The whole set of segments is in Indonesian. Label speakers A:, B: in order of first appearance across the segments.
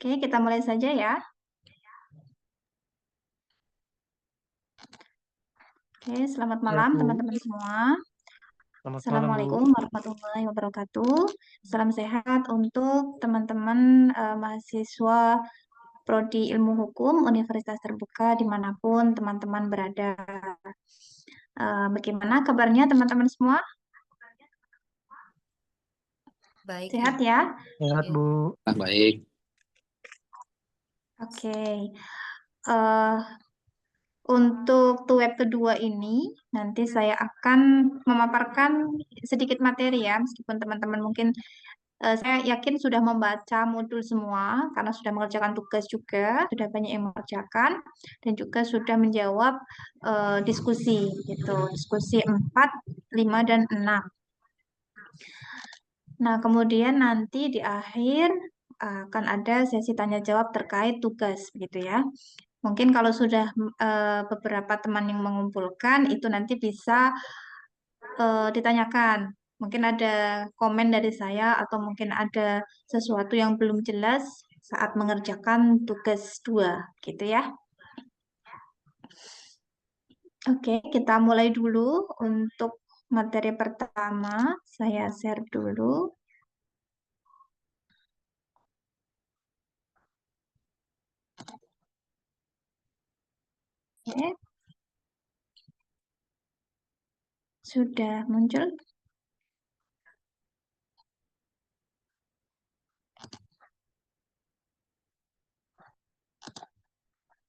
A: Oke, kita mulai saja ya. Oke, selamat
B: Ya,
A: malam
B: Bu.
A: teman-teman semua.
B: Selamat malam, Bu.
A: Assalamualaikum warahmatullahi wabarakatuh. Salam sehat untuk teman-teman mahasiswa Prodi Ilmu Hukum Universitas Terbuka dimanapun teman-teman berada. Bagaimana kabarnya teman-teman semua?
C: Baik,
A: Sehat
C: Bu.
A: ya?
B: Sehat, Bu.
D: Baik.
A: Oke. Eh, Untuk web kedua ini, nanti saya akan memaparkan sedikit materi ya, meskipun teman-teman mungkin saya yakin sudah membaca modul semua, karena sudah mengerjakan tugas juga, sudah banyak yang mengerjakan, dan juga sudah menjawab diskusi, gitu, diskusi 4, 5, dan 6. Nah, kemudian nanti di akhir akan ada sesi tanya jawab terkait tugas, begitu ya. Mungkin kalau sudah beberapa teman yang mengumpulkan, itu nanti bisa ditanyakan. Mungkin ada komen dari saya atau mungkin ada sesuatu yang belum jelas saat mengerjakan tugas 2, gitu ya. Oke, kita mulai dulu untuk materi pertama. Saya share dulu. Oke. Sudah muncul?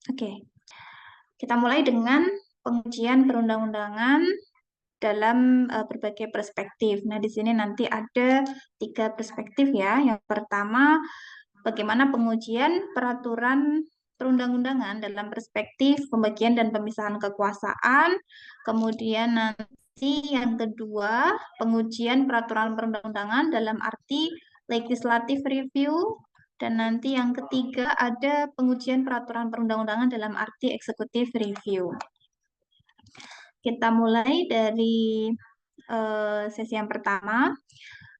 A: Oke. Kita mulai dengan pengujian perundang-undangan dalam berbagai perspektif. Nah, di sini nanti ada 3 perspektif ya. Yang pertama, bagaimana pengujian peraturan perundang-undangan dalam perspektif pembagian dan pemisahan kekuasaan. Kemudian nanti yang kedua, pengujian peraturan perundang-undangan dalam arti legislative review. Dan nanti yang ketiga ada pengujian peraturan perundang-undangan dalam arti executive review. Kita mulai dari sesi yang pertama,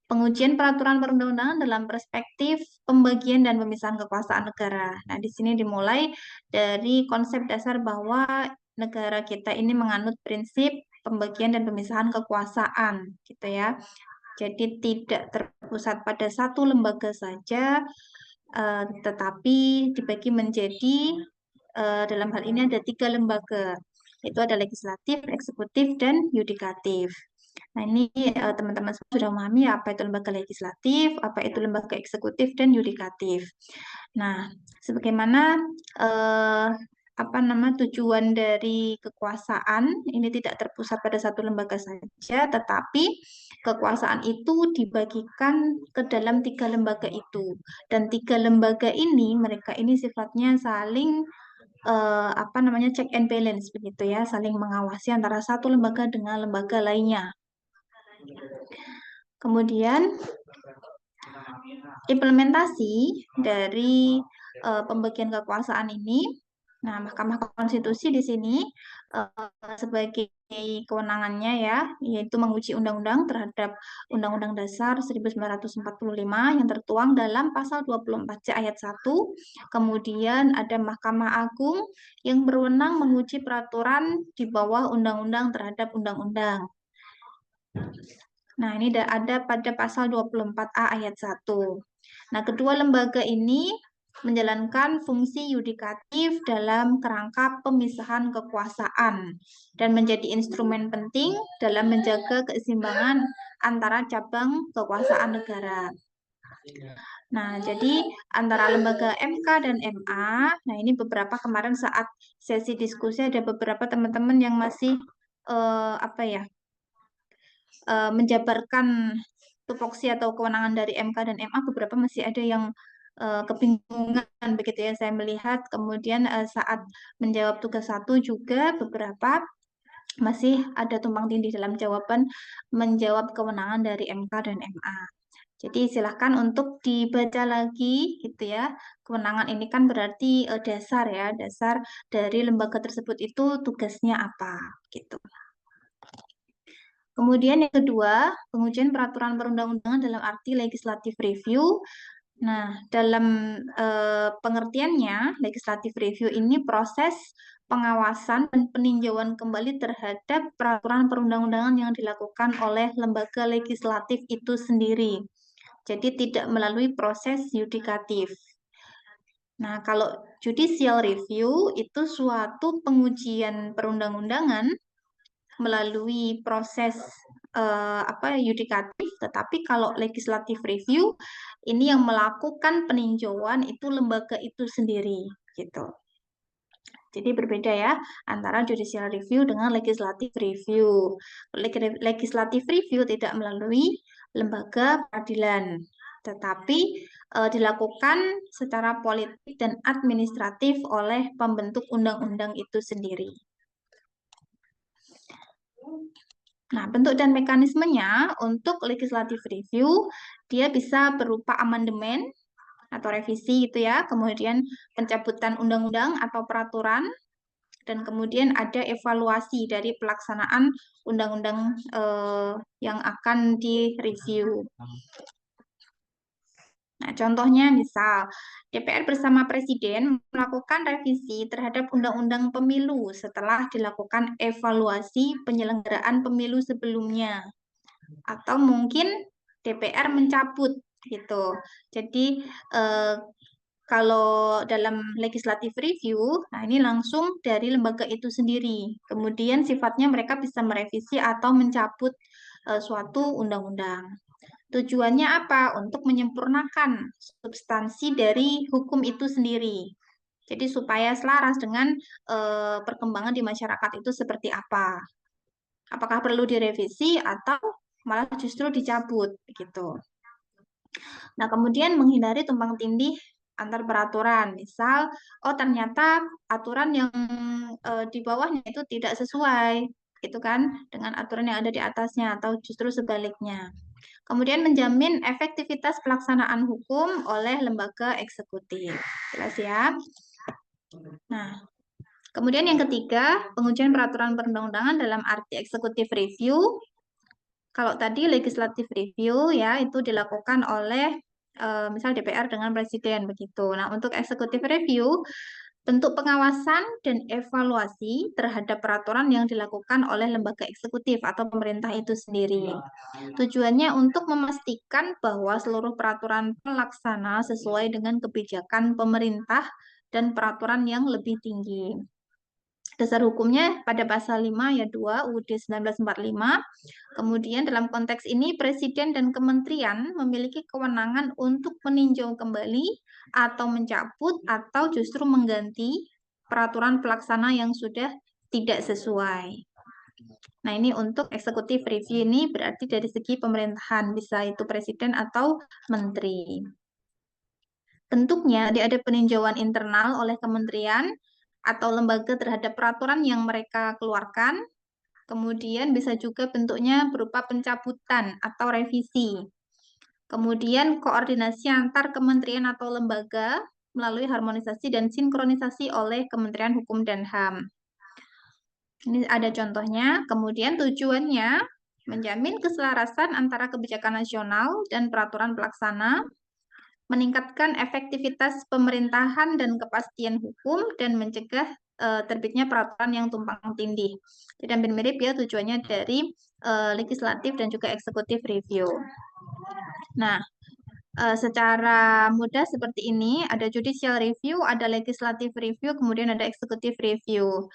A: pengujian peraturan perundang-undangan dalam perspektif pembagian dan pemisahan kekuasaan negara. Nah, di sini dimulai dari konsep dasar bahwa negara kita ini menganut prinsip pembagian dan pemisahan kekuasaan, gitu ya. Jadi tidak terpusat pada satu lembaga saja, tetapi dibagi menjadi dalam hal ini ada 3 lembaga, yaitu ada legislatif, eksekutif, dan yudikatif. Nah, ini teman-teman sudah memahami apa itu lembaga legislatif, apa itu lembaga eksekutif, dan yudikatif. Nah, sebagaimana tujuan dari kekuasaan ini tidak terpusat pada satu lembaga saja, tetapi kekuasaan itu dibagikan ke dalam 3 lembaga itu. Dan 3 lembaga ini, mereka ini sifatnya saling check and balance begitu ya, saling mengawasi antara satu lembaga dengan lembaga lainnya. Kemudian implementasi dari pembagian kekuasaan ini. Nah, Mahkamah Konstitusi di sini sebagai kewenangannya ya, yaitu menguji undang-undang terhadap Undang-Undang Dasar 1945 yang tertuang dalam pasal 24C ayat 1. Kemudian ada Mahkamah Agung yang berwenang menguji peraturan di bawah undang-undang terhadap undang-undang. Nah, ini ada pada pasal 24A ayat 1. Nah, kedua lembaga ini menjalankan fungsi yudikatif dalam kerangka pemisahan kekuasaan dan menjadi instrumen penting dalam menjaga keseimbangan antara cabang kekuasaan negara. Nah, jadi antara lembaga MK dan MA, nah ini beberapa kemarin saat sesi diskusi ada beberapa teman-teman yang masih menjabarkan tupoksi atau kewenangan dari MK dan MA, beberapa masih ada yang kebingungan begitu ya saya melihat. Kemudian saat menjawab tugas 1 juga beberapa masih ada tumpang tindih dalam jawaban menjawab kewenangan dari MK dan MA. Jadi silahkan untuk dibaca lagi gitu ya. Kewenangan ini kan berarti dasar ya, dasar dari lembaga tersebut itu tugasnya apa gitu. Kemudian yang kedua, pengujian peraturan perundang-undangan dalam arti legislative review. Nah, dalam pengertiannya, legislative review ini proses pengawasan dan peninjauan kembali terhadap peraturan perundang-undangan yang dilakukan oleh lembaga legislatif itu sendiri. Jadi tidak melalui proses yudikatif. Nah, kalau judicial review itu suatu pengujian perundang-undangan melalui proses yudikatif, tetapi kalau legislative review ini yang melakukan peninjauan itu lembaga itu sendiri gitu. Jadi berbeda ya antara judicial review dengan legislative review. Legislative review tidak melalui lembaga peradilan, tetapi dilakukan secara politik dan administratif oleh pembentuk undang-undang itu sendiri. Nah, bentuk dan mekanismenya untuk legislative review, dia bisa berupa amandemen atau revisi gitu ya, kemudian pencabutan undang-undang atau peraturan, dan kemudian ada evaluasi dari pelaksanaan undang-undang yang akan direview. Nah, contohnya misal DPR bersama Presiden melakukan revisi terhadap Undang-Undang Pemilu setelah dilakukan evaluasi penyelenggaraan pemilu sebelumnya. Atau mungkin DPR mencabut gitu. Jadi kalau dalam legislative review, nah ini langsung dari lembaga itu sendiri. Kemudian sifatnya mereka bisa merevisi atau mencabut suatu undang-undang. Tujuannya apa? Untuk menyempurnakan substansi dari hukum itu sendiri. Jadi supaya selaras dengan perkembangan di masyarakat itu seperti apa. Apakah perlu direvisi atau malah justru dicabut gitu. Nah, kemudian menghindari tumpang tindih antar peraturan. Misal, oh ternyata aturan yang di bawahnya itu tidak sesuai gitu kan dengan aturan yang ada di atasnya atau justru sebaliknya. Kemudian menjamin efektivitas pelaksanaan hukum oleh lembaga eksekutif. Jelas ya? Nah, kemudian yang ketiga, pengujian peraturan perundang-undangan dalam arti executive review. Kalau tadi legislative review ya itu dilakukan oleh misal DPR dengan presiden begitu. Nah, untuk executive review bentuk pengawasan dan evaluasi terhadap peraturan yang dilakukan oleh lembaga eksekutif atau pemerintah itu sendiri. Tujuannya untuk memastikan bahwa seluruh peraturan pelaksana sesuai dengan kebijakan pemerintah dan peraturan yang lebih tinggi. Dasar hukumnya pada pasal 5 ayat 2 UUD 1945. Kemudian dalam konteks ini Presiden dan Kementerian memiliki kewenangan untuk meninjau kembali atau mencabut atau justru mengganti peraturan pelaksana yang sudah tidak sesuai. Nah, ini untuk executive review ini berarti dari segi pemerintahan, bisa itu presiden atau menteri. Bentuknya ada peninjauan internal oleh kementerian atau lembaga terhadap peraturan yang mereka keluarkan. Kemudian bisa juga bentuknya berupa pencabutan atau revisi. Kemudian koordinasi antar kementerian atau lembaga melalui harmonisasi dan sinkronisasi oleh Kementerian Hukum dan HAM. Ini ada contohnya. Kemudian tujuannya menjamin keselarasan antara kebijakan nasional dan peraturan pelaksana, meningkatkan efektivitas pemerintahan dan kepastian hukum, dan mencegah terbitnya peraturan yang tumpang tindih. Jadi hampir mirip ya tujuannya dari legislatif dan juga eksekutif review. Nah, secara mudah seperti ini, ada judicial review, ada legislative review, kemudian ada executive review.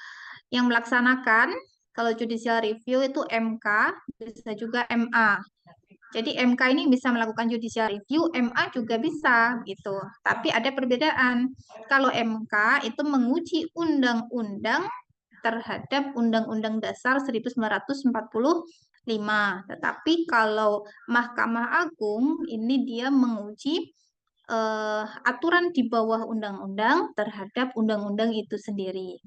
A: Yang melaksanakan, kalau judicial review itu MK, bisa juga MA. Jadi MK ini bisa melakukan judicial review, MA juga bisa gitu. Tapi ada perbedaan. Kalau MK itu menguji undang-undang terhadap Undang-Undang Dasar 1945. Tetapi kalau Mahkamah Agung ini dia menguji aturan di bawah undang-undang terhadap undang-undang itu sendiri.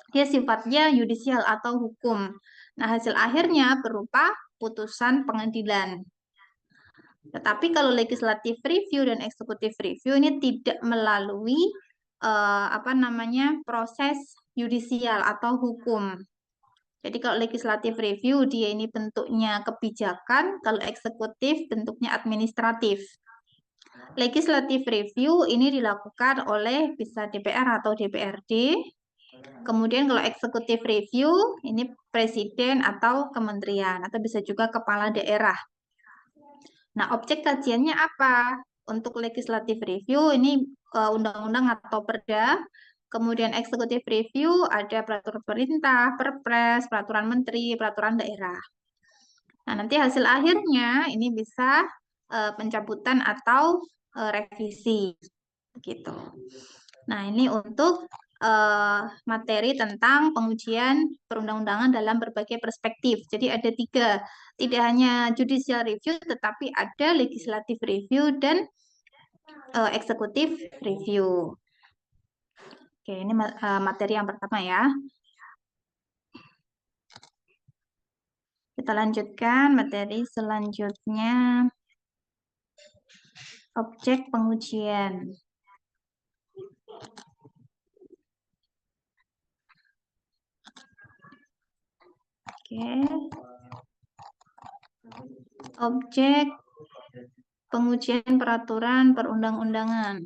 A: Dia sifatnya yudisial atau hukum. Nah, hasil akhirnya berupa putusan pengadilan. Tetapi kalau legislative review dan executive review ini tidak melalui proses yudisial atau hukum. Jadi kalau legislative review dia ini bentuknya kebijakan, kalau eksekutif bentuknya administratif. Legislative review ini dilakukan oleh bisa DPR atau DPRD. Kemudian kalau executive review ini presiden atau kementerian atau bisa juga kepala daerah. Nah, objek kajiannya apa? Untuk legislative review ini undang-undang atau perda. Kemudian executive review ada peraturan pemerintah, perpres, peraturan menteri, peraturan daerah. Nah, nanti hasil akhirnya ini bisa pencabutan atau revisi gitu. Nah, ini untuk materi tentang pengujian perundang-undangan dalam berbagai perspektif. Jadi ada 3, tidak hanya judicial review, tetapi ada legislative review dan executive review. Oke, ini materi yang pertama ya. Kita lanjutkan materi selanjutnya. Objek pengujian. Oke. Objek pengujian peraturan perundang-undangan.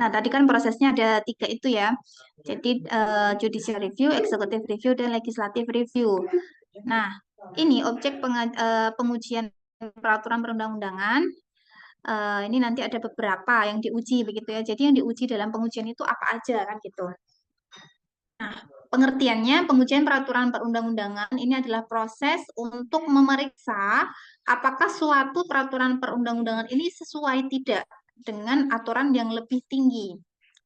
A: Nah, tadi kan prosesnya ada 3 itu ya. Jadi judicial review, executive review, dan legislative review. Nah, ini objek pengujian peraturan perundang-undangan. Ini nanti ada beberapa yang diuji begitu ya. Jadi yang diuji dalam pengujian itu apa aja kan gitu. Nah, pengertiannya pengujian peraturan perundang-undangan ini adalah proses untuk memeriksa apakah suatu peraturan perundang-undangan ini sesuai tidak dengan aturan yang lebih tinggi.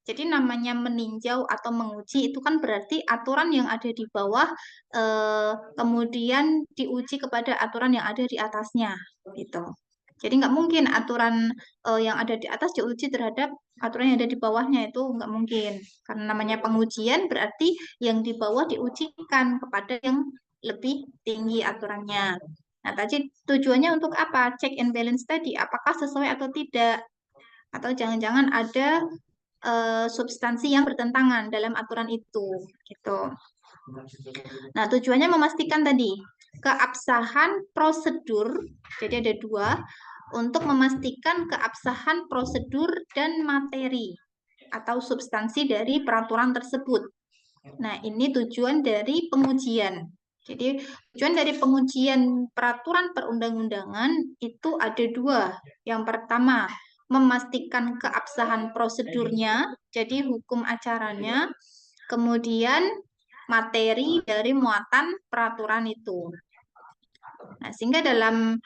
A: Jadi namanya meninjau atau menguji itu kan berarti aturan yang ada di bawah kemudian diuji kepada aturan yang ada di atasnya gitu. Jadi nggak mungkin aturan yang ada di atas diuji terhadap aturan yang ada di bawahnya, itu nggak mungkin. Karena namanya pengujian berarti yang di bawah diujikan kepada yang lebih tinggi aturannya. Nah, tadi tujuannya untuk apa? Check and balance tadi, apakah sesuai atau tidak? Atau jangan-jangan ada substansi yang bertentangan dalam aturan itu, gitu. Nah, tujuannya memastikan tadi keabsahan prosedur. Jadi ada 2 untuk memastikan keabsahan prosedur dan materi atau substansi dari peraturan tersebut. Nah, ini tujuan dari pengujian. Jadi, tujuan dari pengujian peraturan perundang-undangan itu ada 2. Yang pertama, memastikan keabsahan prosedurnya, jadi hukum acaranya, kemudian materi dari muatan peraturan itu. Nah, sehingga dalam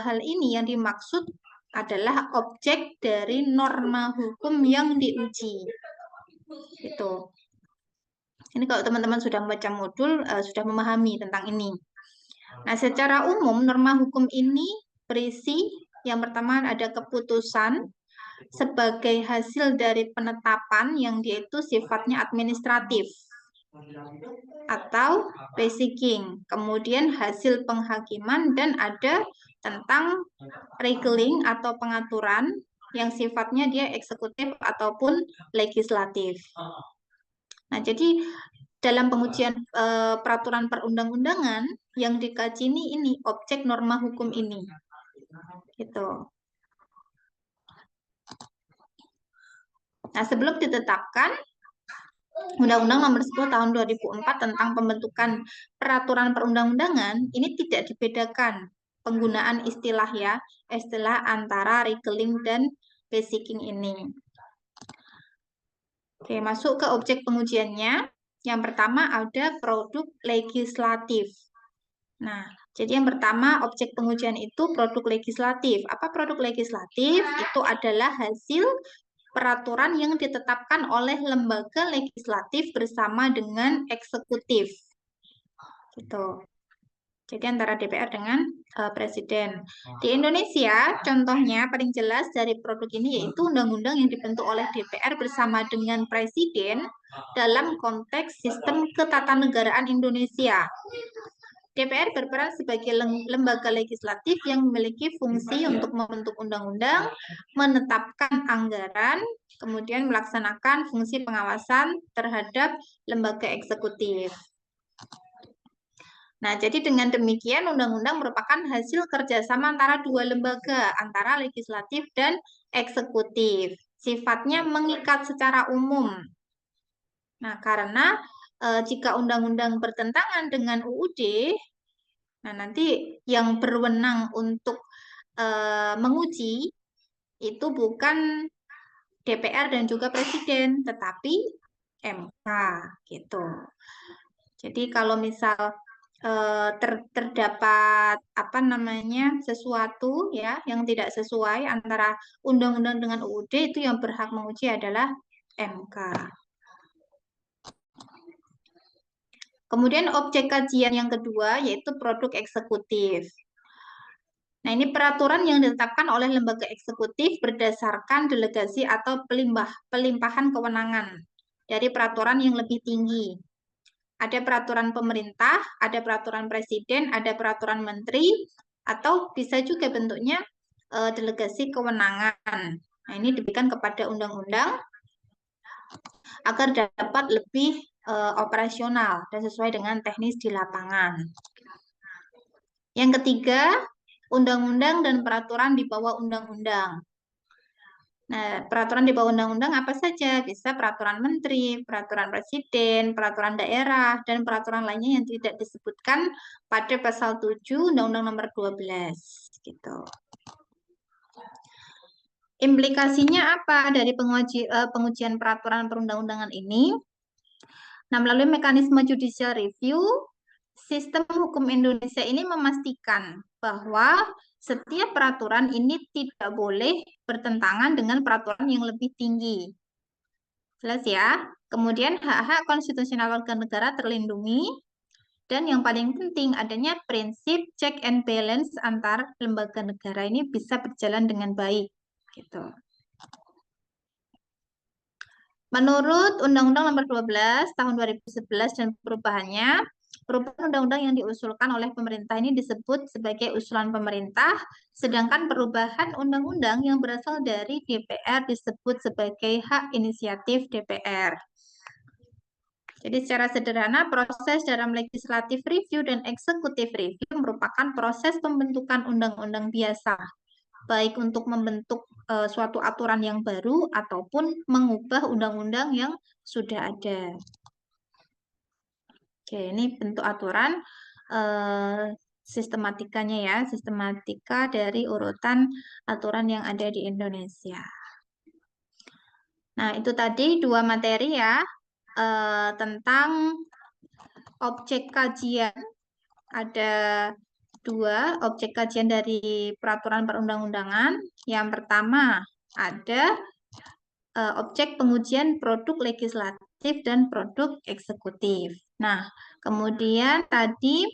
A: hal ini yang dimaksud adalah objek dari norma hukum yang diuji. Itu. Ini kalau teman-teman sudah membaca modul, sudah memahami tentang ini. Nah, secara umum norma hukum ini berisi yang pertama ada keputusan sebagai hasil dari penetapan yang dia itu sifatnya administratif atau basicing, kemudian hasil penghakiman, dan ada tentang regeling atau pengaturan yang sifatnya dia eksekutif ataupun legislatif. Nah, jadi dalam pengujian peraturan perundang-undangan yang dikaji ini objek norma hukum ini. Gitu. Nah, sebelum ditetapkan Undang-Undang Nomor 10 Tahun 2004 tentang pembentukan peraturan perundang-undangan, ini tidak dibedakan penggunaan istilah ya, istilah antara regeling dan basicing ini. Oke, masuk ke objek pengujiannya. Yang pertama ada produk legislatif. Nah, jadi yang pertama objek pengujian itu produk legislatif. Apa produk legislatif? Itu adalah hasil peraturan yang ditetapkan oleh lembaga legislatif bersama dengan eksekutif. Gitu. Jadi antara DPR dengan Presiden. Di Indonesia, contohnya paling jelas dari produk ini yaitu undang-undang yang dibentuk oleh DPR bersama dengan Presiden dalam konteks sistem ketatanegaraan Indonesia. DPR berperan sebagai lembaga legislatif yang memiliki fungsi untuk membentuk undang-undang, menetapkan anggaran, kemudian melaksanakan fungsi pengawasan terhadap lembaga eksekutif. Nah, jadi dengan demikian undang-undang merupakan hasil kerjasama antara dua lembaga, antara legislatif dan eksekutif. Sifatnya mengikat secara umum. Nah, karena jika undang-undang bertentangan dengan UUD, nah nanti yang berwenang untuk menguji itu bukan DPR dan juga Presiden, tetapi MK gitu. Jadi kalau misal terdapat apa namanya sesuatu ya yang tidak sesuai antara undang-undang dengan UUD, itu yang berhak menguji adalah MK. Kemudian objek kajian yang kedua yaitu produk eksekutif. Nah, ini peraturan yang ditetapkan oleh lembaga eksekutif berdasarkan delegasi atau pelimpahan kewenangan dari peraturan yang lebih tinggi. Ada peraturan pemerintah, ada peraturan presiden, ada peraturan menteri, atau bisa juga bentuknya delegasi kewenangan. Nah, ini diberikan kepada undang-undang agar dapat lebih operasional dan sesuai dengan teknis di lapangan. Yang ketiga, undang-undang dan peraturan di bawah undang-undang. Nah, peraturan di bawah undang-undang apa saja? Bisa peraturan menteri, peraturan presiden, peraturan daerah, dan peraturan lainnya yang tidak disebutkan pada pasal 7 Undang-Undang Nomor 12. Gitu. Implikasinya apa dari pengujian peraturan perundang-undangan ini? Nah, melalui mekanisme judicial review, sistem hukum Indonesia ini memastikan bahwa setiap peraturan ini tidak boleh bertentangan dengan peraturan yang lebih tinggi. Jelas ya? Kemudian hak-hak konstitusional warga negara terlindungi. Dan yang paling penting adanya prinsip check and balance antar lembaga negara ini bisa berjalan dengan baik. Gitu. Menurut Undang-Undang Nomor 12 Tahun 2011 dan perubahannya, perubahan undang-undang yang diusulkan oleh pemerintah ini disebut sebagai usulan pemerintah, sedangkan perubahan undang-undang yang berasal dari DPR disebut sebagai hak inisiatif DPR. Jadi secara sederhana, proses dalam legislative review dan executive review merupakan proses pembentukan undang-undang biasa, baik untuk membentuk suatu aturan yang baru ataupun mengubah undang-undang yang sudah ada. Oke, ini bentuk aturan sistematikanya ya, sistematika dari urutan aturan yang ada di Indonesia. Nah, itu tadi dua materi ya, tentang objek kajian. Ada dua objek kajian dari peraturan perundang-undangan. Yang pertama ada objek pengujian produk legislatif dan produk eksekutif. Nah, kemudian tadi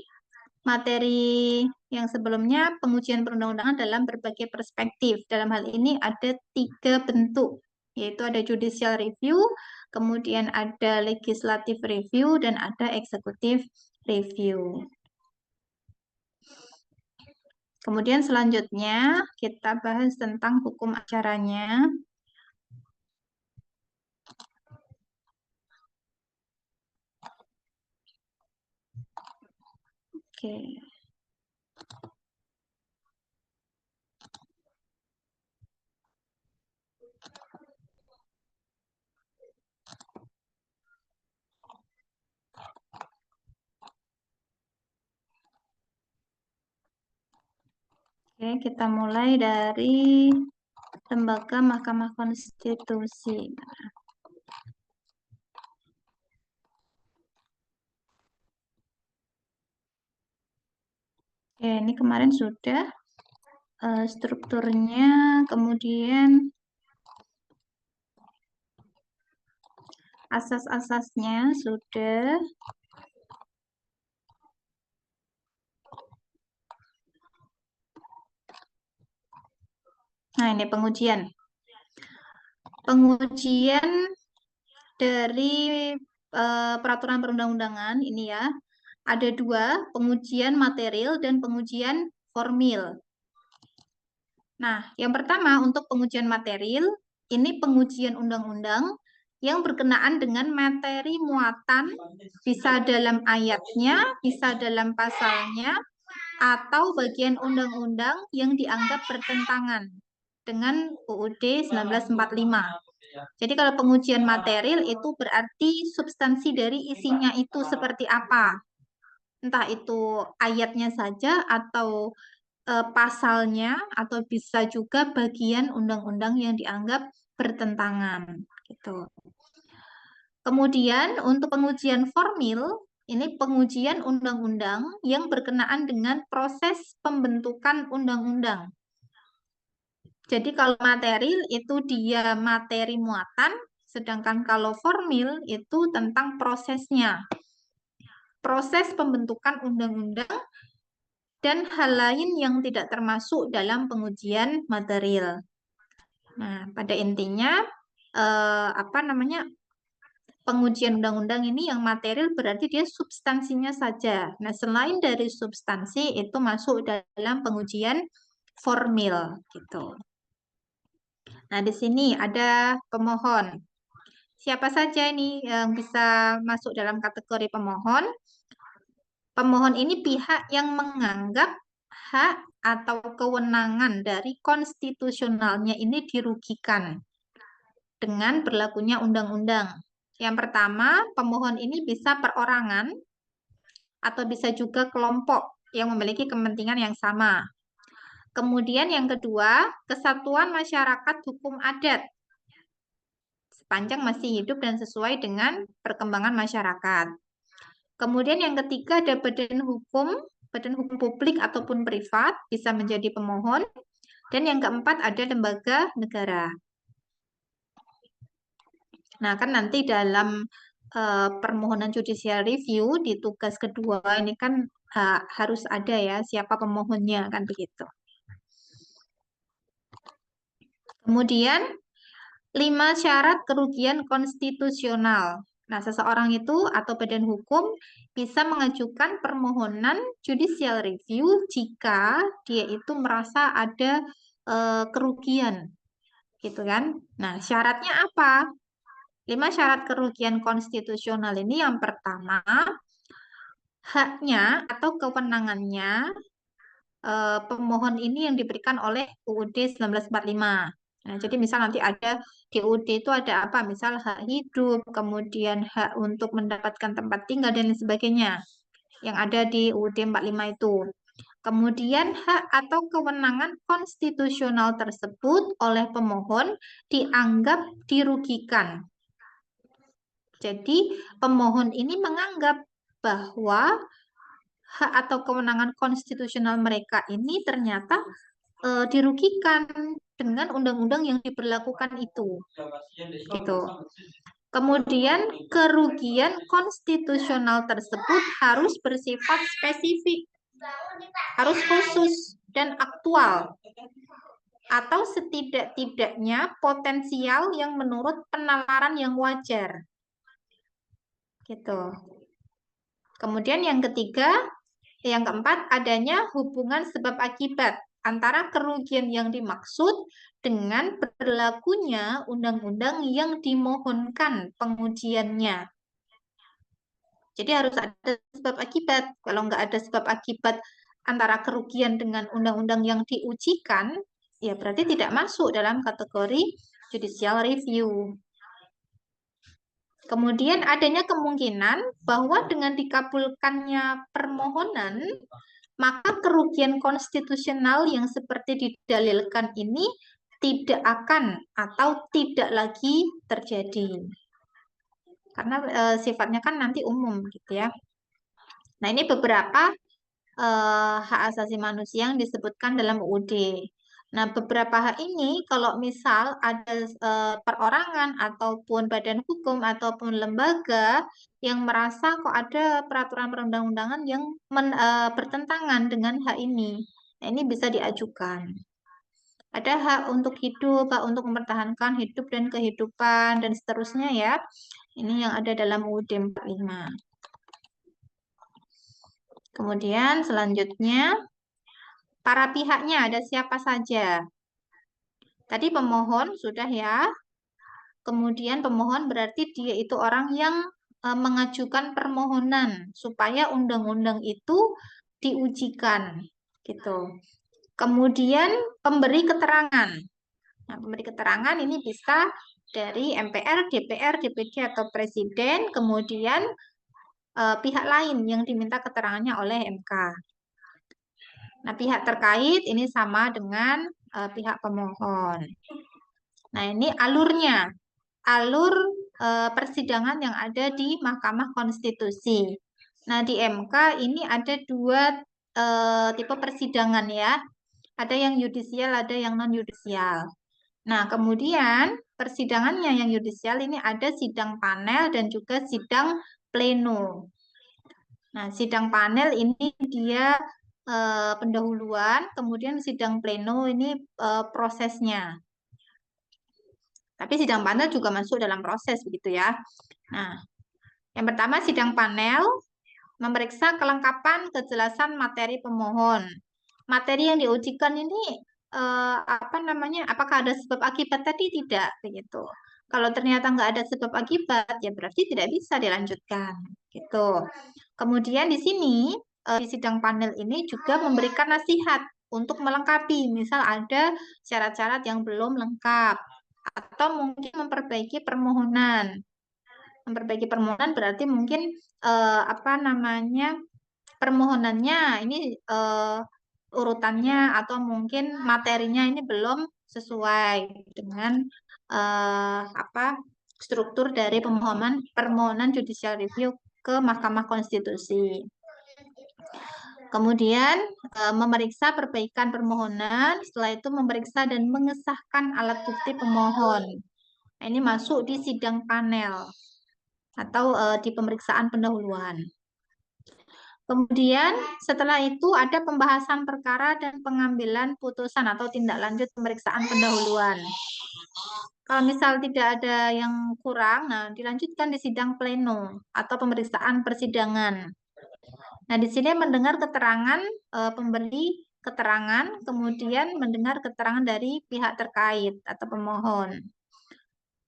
A: materi yang sebelumnya pengujian perundang-undangan dalam berbagai perspektif. Dalam hal ini ada 3 bentuk, yaitu ada judicial review, kemudian ada legislative review, dan ada executive review. Kemudian selanjutnya kita bahas tentang hukum acaranya. Oke. Oke, kita mulai dari Lembaga Mahkamah Konstitusi. Oke, ini kemarin sudah strukturnya, kemudian asas-asasnya sudah. Nah, ini pengujian. Pengujian dari peraturan perundang-undangan ini ya, ada 2, pengujian material dan pengujian formil. Nah, yang pertama untuk pengujian material, ini pengujian undang-undang yang berkenaan dengan materi muatan, bisa dalam ayatnya, bisa dalam pasalnya, atau bagian undang-undang yang dianggap bertentangan dengan UUD 1945. Jadi kalau pengujian material itu berarti substansi dari isinya itu seperti apa. Entah itu ayatnya saja atau pasalnya, atau bisa juga bagian undang-undang yang dianggap bertentangan. Gitu. Kemudian untuk pengujian formil, ini pengujian undang-undang yang berkenaan dengan proses pembentukan undang-undang. Jadi kalau material itu dia materi muatan, sedangkan kalau formil itu tentang prosesnya. Proses pembentukan undang-undang dan hal lain yang tidak termasuk dalam pengujian material. Nah, pada intinya pengujian undang-undang ini yang material berarti dia substansinya saja. Nah, selain dari substansi itu masuk dalam pengujian formil gitu. Nah, di sini ada pemohon. Siapa saja ini yang bisa masuk dalam kategori pemohon? Pemohon ini pihak yang menganggap hak atau kewenangan dari konstitusionalnya ini dirugikan dengan berlakunya undang-undang. Yang pertama, pemohon ini bisa perorangan atau bisa juga kelompok yang memiliki kepentingan yang sama. Kemudian yang kedua, kesatuan masyarakat hukum adat sepanjang masih hidup dan sesuai dengan perkembangan masyarakat. Kemudian yang ketiga ada badan hukum publik ataupun privat bisa menjadi pemohon. Dan yang keempat ada lembaga negara. Nah, kan nanti dalam permohonan judicial review di tugas kedua ini kan harus ada ya siapa pemohonnya kan begitu. Kemudian 5 syarat kerugian konstitusional. Nah, seseorang itu atau badan hukum bisa mengajukan permohonan judicial review jika dia itu merasa ada kerugian, gitu kan? Nah, syaratnya apa? 5 syarat kerugian konstitusional ini yang pertama, haknya atau kewenangannya pemohon ini yang diberikan oleh UUD 1945. Nah, jadi misal nanti ada di UUD itu ada apa? Misal hak hidup, kemudian hak untuk mendapatkan tempat tinggal dan lain sebagainya yang ada di UUD 45 itu. Kemudian hak atau kewenangan konstitusional tersebut oleh pemohon dianggap dirugikan. Jadi pemohon ini menganggap bahwa hak atau kewenangan konstitusional mereka ini ternyata dirugikan dengan undang-undang yang diberlakukan itu. Gitu. Kemudian kerugian konstitusional tersebut harus bersifat spesifik, harus khusus dan aktual, atau setidak-tidaknya potensial yang menurut penalaran yang wajar. Gitu. Kemudian yang keempat adanya hubungan sebab akibat antara kerugian yang dimaksud dengan berlakunya undang-undang yang dimohonkan pengujiannya. Jadi harus ada sebab akibat. Kalau nggak ada sebab akibat antara kerugian dengan undang-undang yang diujikan, ya berarti tidak masuk dalam kategori judicial review. Kemudian adanya kemungkinan bahwa dengan dikabulkannya permohonan, maka kerugian konstitusional yang seperti didalilkan ini tidak akan atau tidak lagi terjadi. Karena sifatnya kan nanti umum gitu ya. Nah, ini beberapa hak asasi manusia yang disebutkan dalam UUD. Nah, beberapa hak ini kalau misal ada perorangan ataupun badan hukum ataupun lembaga yang merasa kok ada peraturan perundang-undangan yang bertentangan dengan hak ini. Nah, ini bisa diajukan. Ada hak untuk hidup, hak untuk mempertahankan hidup dan kehidupan, dan seterusnya ya. Ini yang ada dalam UUD 45. Kemudian selanjutnya, para pihaknya ada siapa saja? Tadi pemohon sudah ya. Kemudian pemohon berarti dia itu orang yang mengajukan permohonan supaya undang-undang itu diujikan gitu. Kemudian pemberi keterangan. Nah, pemberi keterangan ini bisa dari MPR, DPR, DPD atau presiden, kemudian pihak lain yang diminta keterangannya oleh MK. Nah, pihak terkait ini sama dengan pihak pemohon. Nah, ini alurnya. Alur persidangan yang ada di Mahkamah Konstitusi. Nah, di MK ini ada dua tipe persidangan ya. Ada yang yudisial, ada yang non-yudisial. Nah, kemudian persidangannya yang yudisial ini ada sidang panel dan juga sidang pleno. Nah, sidang panel ini dia pendahuluan, kemudian sidang pleno ini prosesnya. Tapi sidang panel juga masuk dalam proses begitu ya. Nah, yang pertama sidang panel memeriksa kelengkapan kejelasan materi pemohon. Materi yang diujikan ini apa namanya? Apakah ada sebab akibat tadi? Tidak begitu. Kalau ternyata nggak ada sebab akibat, ya berarti tidak bisa dilanjutkan. Gitu. Kemudian di sini di sidang panel ini juga memberikan nasihat untuk melengkapi. Misal ada syarat-syarat yang belum lengkap atau mungkin memperbaiki permohonan. Memperbaiki permohonan berarti mungkin apa namanya? Permohonannya ini urutannya atau mungkin materinya ini belum sesuai dengan apa struktur dari permohonan judicial review ke Mahkamah Konstitusi. Kemudian memeriksa perbaikan permohonan, setelah itu memeriksa dan mengesahkan alat bukti pemohon. Nah, ini masuk di sidang panel atau di pemeriksaan pendahuluan. Kemudian setelah itu ada pembahasan perkara dan pengambilan putusan atau tindak lanjut pemeriksaan pendahuluan. Kalau misal tidak ada yang kurang, nah dilanjutkan di sidang pleno atau pemeriksaan persidangan. Nah, di sini mendengar keterangan pemberi keterangan, kemudian mendengar keterangan dari pihak terkait atau pemohon.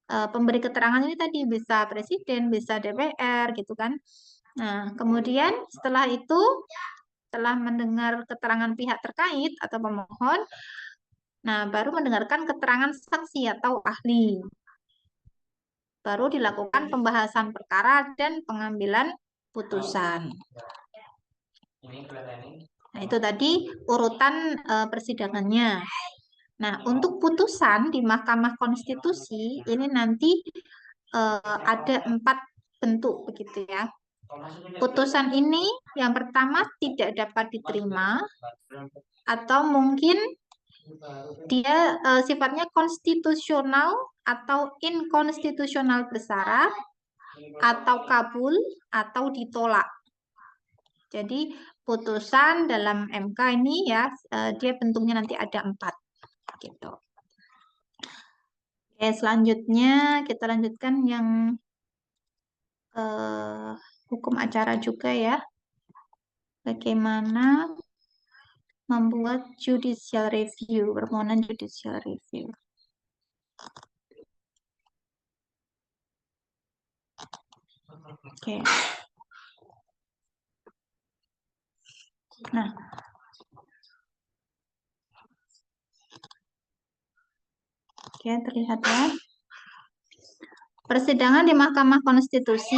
A: Pemberi keterangan ini tadi bisa presiden, bisa DPR gitu kan. Nah, kemudian setelah itu, setelah mendengar keterangan pihak terkait atau pemohon, nah baru mendengarkan keterangan saksi atau ahli. Baru dilakukan pembahasan perkara dan pengambilan putusan. Nah, itu tadi urutan persidangannya. Nah, untuk putusan di Mahkamah Konstitusi ini nanti ada 4 bentuk begitu ya. Putusan ini yang pertama tidak dapat diterima atau mungkin dia sifatnya konstitusional atau inkonstitusional bersyarat atau kabul atau ditolak. Jadi putusan dalam MK ini ya dia bentuknya nanti ada 4 gitu. Oke, selanjutnya kita lanjutkan yang hukum acara juga ya. Bagaimana membuat judicial review, permohonan judicial review. Oke. Nah, oke, terlihat ya. Persidangan di Mahkamah Konstitusi.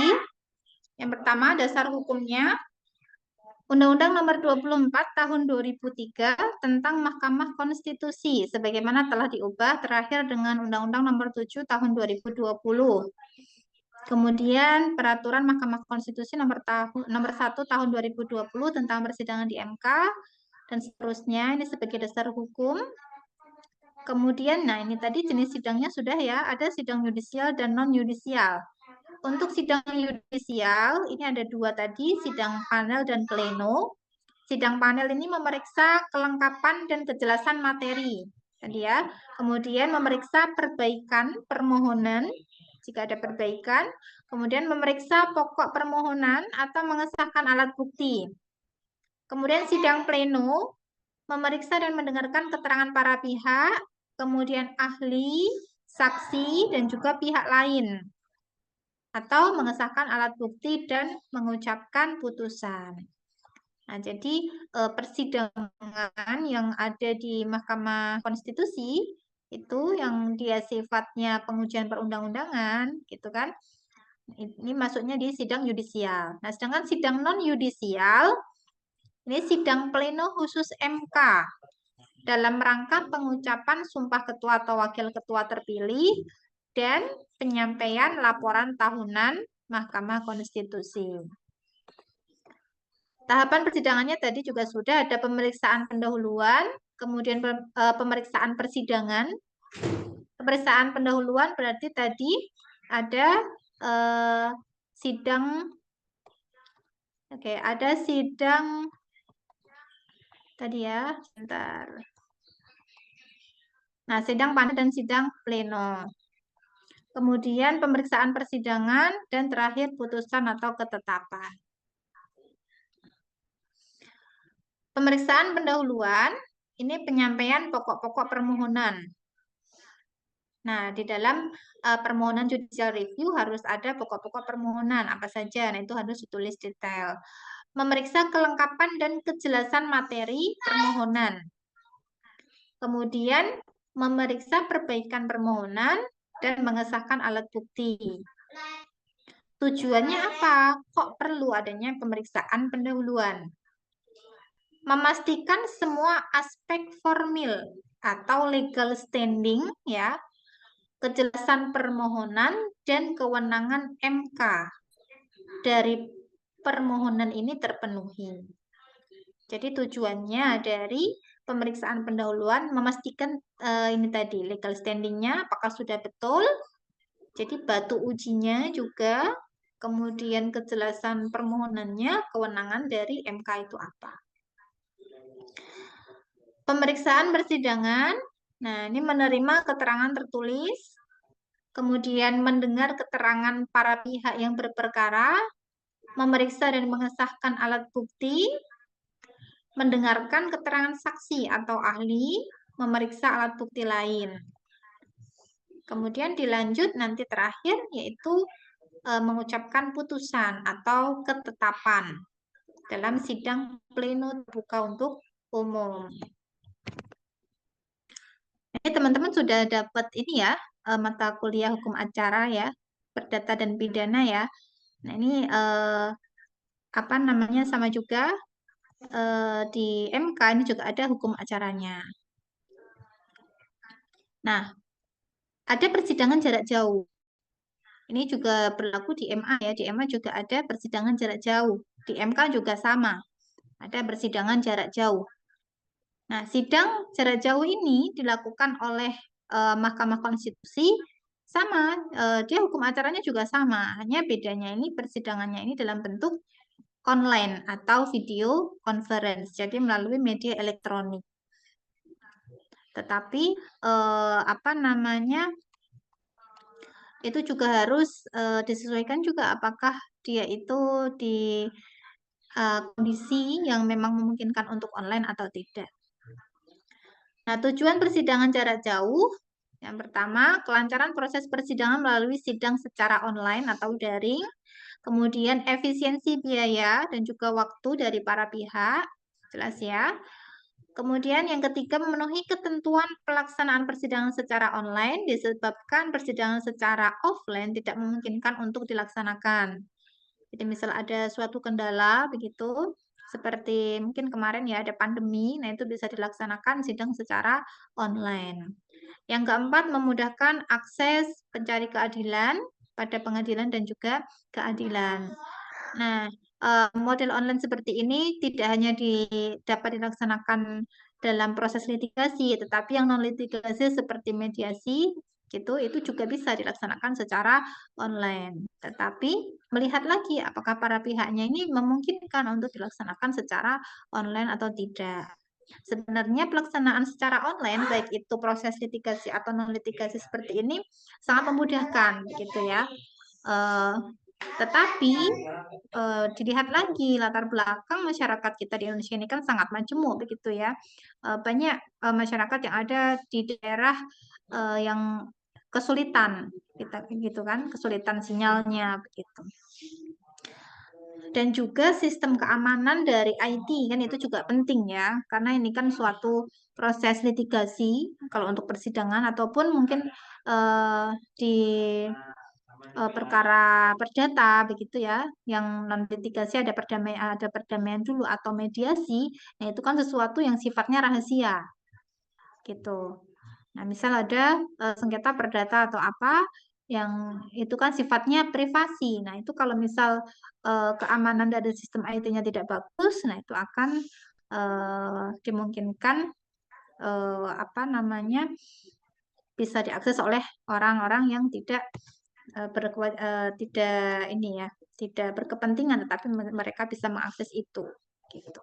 A: Yang pertama, dasar hukumnya Undang-Undang Nomor 24 Tahun 2003 tentang Mahkamah Konstitusi sebagaimana telah diubah terakhir dengan Undang-Undang Nomor 7 Tahun 2020. Kemudian Peraturan Mahkamah Konstitusi Nomor 1 Tahun 2020 tentang persidangan di MK dan seterusnya, ini sebagai dasar hukum. Kemudian, nah ini tadi jenis sidangnya sudah ya, ada sidang yudisial dan non-yudisial. Untuk sidang yudisial, ini ada 2 tadi, sidang panel dan pleno. Sidang panel ini memeriksa kelengkapan dan kejelasan materi. Tadi ya. Kemudian memeriksa perbaikan permohonan, jika ada perbaikan. Kemudian memeriksa pokok permohonan atau mengesahkan alat bukti. Kemudian sidang pleno, memeriksa dan mendengarkan keterangan para pihak, kemudian ahli, saksi dan juga pihak lain, atau mengesahkan alat bukti dan mengucapkan putusan. Nah, jadi persidangan yang ada di Mahkamah Konstitusi itu yang dia sifatnya pengujian perundang-undangan, gitu kan? Ini masuknya di sidang yudisial. Nah, sedangkan sidang non yudisial ini sidang pleno khusus MK dalam rangka pengucapan sumpah ketua atau wakil ketua terpilih dan penyampaian laporan tahunan Mahkamah Konstitusi. Tahapan persidangannya tadi juga sudah ada pemeriksaan pendahuluan, kemudian pemeriksaan persidangan. Pemeriksaan pendahuluan berarti tadi ada sidang, ada sidang tadi ya, sebentar. Nah, sidang panel dan sidang pleno. Kemudian pemeriksaan persidangan dan terakhir putusan atau ketetapan. Pemeriksaan pendahuluan ini penyampaian pokok-pokok permohonan. Nah, di dalam permohonan judicial review harus ada pokok-pokok permohonan apa saja. Nah, itu harus ditulis detail. Memeriksa kelengkapan dan kejelasan materi permohonan. Kemudian memeriksa perbaikan permohonan dan mengesahkan alat bukti. Tujuannya apa? Kok perlu adanya pemeriksaan pendahuluan? Memastikan semua aspek formil atau legal standing ya, kejelasan permohonan dan kewenangan MK dari permohonan ini terpenuhi. Jadi tujuannya dari pemeriksaan pendahuluan memastikan ini tadi legal standingnya apakah sudah betul. Jadi batu ujinya juga, kemudian kejelasan permohonannya, kewenangan dari MK itu apa. Pemeriksaan persidangan, nah ini menerima keterangan tertulis, kemudian mendengar keterangan para pihak yang berperkara, memeriksa dan mengesahkan alat bukti, mendengarkan keterangan saksi atau ahli, memeriksa alat bukti lain. Kemudian dilanjut nanti terakhir yaitu mengucapkan putusan atau ketetapan dalam sidang pleno terbuka untuk umum. Ini teman-teman sudah dapat ini ya, mata kuliah hukum acara ya, perdata dan pidana ya. Nah ini apa namanya sama juga di MK ini juga ada hukum acaranya. Nah, ada persidangan jarak jauh. Ini juga berlaku di MA ya, di MA juga ada persidangan jarak jauh. Di MK juga sama, ada persidangan jarak jauh. Nah, sidang jarak jauh ini dilakukan oleh Mahkamah Konstitusi sama, dia hukum acaranya juga sama, hanya bedanya ini persidangannya ini dalam bentuk online atau video conference, jadi melalui media elektronik. Tetapi apa namanya itu juga harus disesuaikan juga apakah dia itu di kondisi yang memang memungkinkan untuk online atau tidak. Nah, tujuan persidangan jarak jauh yang pertama, kelancaran proses persidangan melalui sidang secara online atau daring, kemudian efisiensi biaya dan juga waktu dari para pihak, jelas ya. Kemudian yang ketiga, memenuhi ketentuan pelaksanaan persidangan secara online disebabkan persidangan secara offline tidak memungkinkan untuk dilaksanakan. Jadi misal ada suatu kendala begitu, seperti mungkin kemarin ya ada pandemi, nah itu bisa dilaksanakan sidang secara online. Yang keempat, memudahkan akses pencari keadilan pada pengadilan dan juga keadilan. Nah, model online seperti ini tidak hanya dapat dilaksanakan dalam proses litigasi, tetapi yang non litigasi seperti mediasi gitu itu juga bisa dilaksanakan secara online. Tetapi melihat lagi apakah para pihaknya ini memungkinkan untuk dilaksanakan secara online atau tidak. Sebenarnya pelaksanaan secara online baik itu proses litigasi atau non litigasi seperti ini sangat memudahkan gitu ya. Tetapi dilihat lagi latar belakang masyarakat kita di Indonesia ini kan sangat majemuk begitu ya. Banyak masyarakat yang ada di daerah yang kesulitan, kita gitu kan, kesulitan sinyalnya begitu. Dan juga sistem keamanan dari IT kan itu juga penting ya, karena ini kan suatu proses litigasi kalau untuk persidangan ataupun mungkin di perkara perdata begitu ya, yang non litigasi ada perdamaian dulu atau mediasi. Nah, itu kan sesuatu yang sifatnya rahasia gitu. Nah, misal ada sengketa perdata atau apa yang itu kan sifatnya privasi. Nah, itu kalau misal keamanan dari sistem IT-nya tidak bagus, nah itu akan dimungkinkan apa namanya bisa diakses oleh orang-orang yang tidak tidak ini ya, tidak berkepentingan, tetapi mereka bisa mengakses itu. Gitu.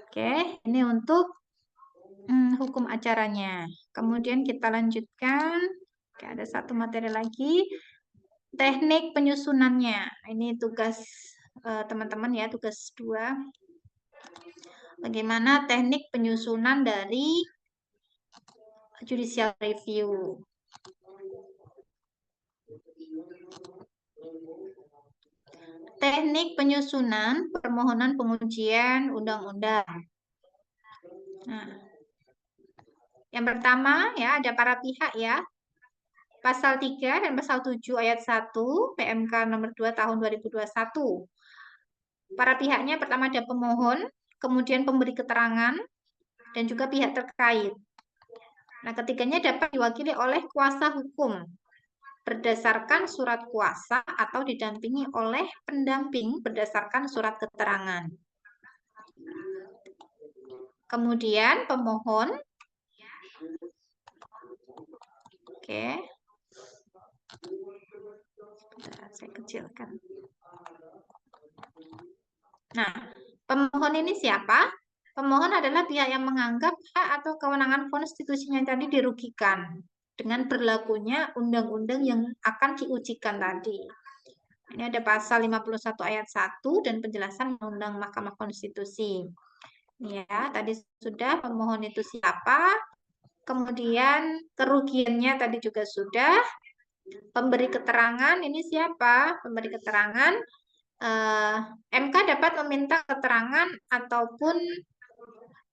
A: Oke, ini untuk hukum acaranya. Kemudian kita lanjutkan. Oke, ada satu materi lagi. Teknik penyusunannya. Ini tugas teman-teman ya, tugas 2. Bagaimana teknik penyusunan dari judicial review. Teknik penyusunan permohonan pengujian undang-undang. Nah, yang pertama ya ada para pihak ya. Pasal 3 dan pasal 7 ayat 1 PMK nomor 2 tahun 2021. Para pihaknya pertama ada pemohon, kemudian pemberi keterangan, dan juga pihak terkait. Nah, ketiganya dapat diwakili oleh kuasa hukum berdasarkan surat kuasa atau didampingi oleh pendamping berdasarkan surat keterangan. Kemudian pemohon, oke, saya kecilkan. Nah, pemohon ini siapa? Pemohon adalah pihak yang menganggap hak atau kewenangan konstitusinya tadi dirugikan dengan berlakunya undang-undang yang akan diujikan tadi. Ini ada pasal 51 ayat 1 dan penjelasan undang Mahkamah Konstitusi. Ya, tadi sudah pemohon itu siapa, kemudian kerugiannya tadi juga sudah, pemberi keterangan ini siapa, pemberi keterangan MK dapat meminta keterangan ataupun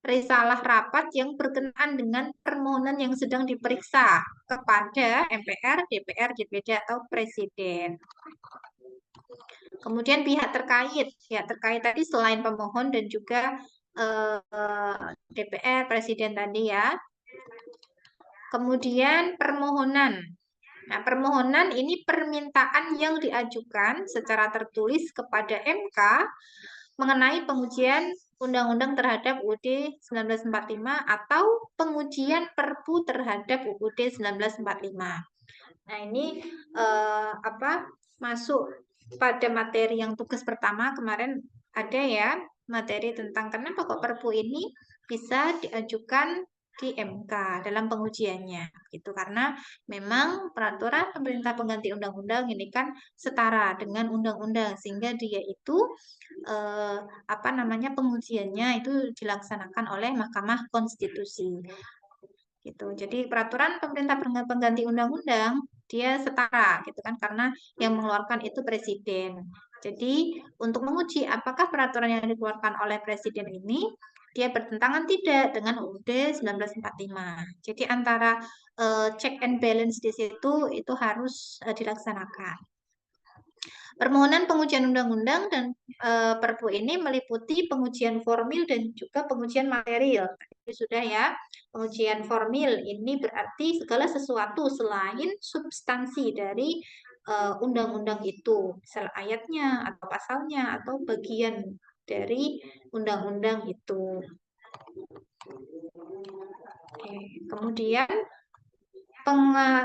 A: risalah rapat yang berkenaan dengan permohonan yang sedang diperiksa kepada MPR, DPR, DPD atau Presiden. Kemudian pihak terkait tadi selain pemohon dan juga DPR, Presiden tadi ya. Kemudian permohonan. Nah, permohonan ini permintaan yang diajukan secara tertulis kepada MK mengenai pengujian undang-undang terhadap UUD 1945 atau pengujian Perpu terhadap UUD 1945. Nah, ini masuk pada materi yang tugas pertama kemarin ada ya, materi tentang kenapa kok Perpu ini bisa diajukan di MK dalam pengujiannya gitu, karena memang peraturan pemerintah pengganti undang-undang ini kan setara dengan undang-undang sehingga dia itu pengujiannya itu dilaksanakan oleh Mahkamah Konstitusi gitu. Jadi peraturan pemerintah pengganti undang-undang dia setara gitu kan, karena yang mengeluarkan itu presiden. Jadi untuk menguji apakah peraturan yang dikeluarkan oleh presiden ini dia bertentangan tidak dengan UUD 1945. Jadi antara check and balance di situ itu harus dilaksanakan. Permohonan pengujian undang-undang dan Perpu ini meliputi pengujian formil dan juga pengujian material. Tadi sudah ya, pengujian formil ini berarti segala sesuatu selain substansi dari undang-undang itu, misal ayatnya atau pasalnya atau bagian dari undang-undang itu. Oke. Kemudian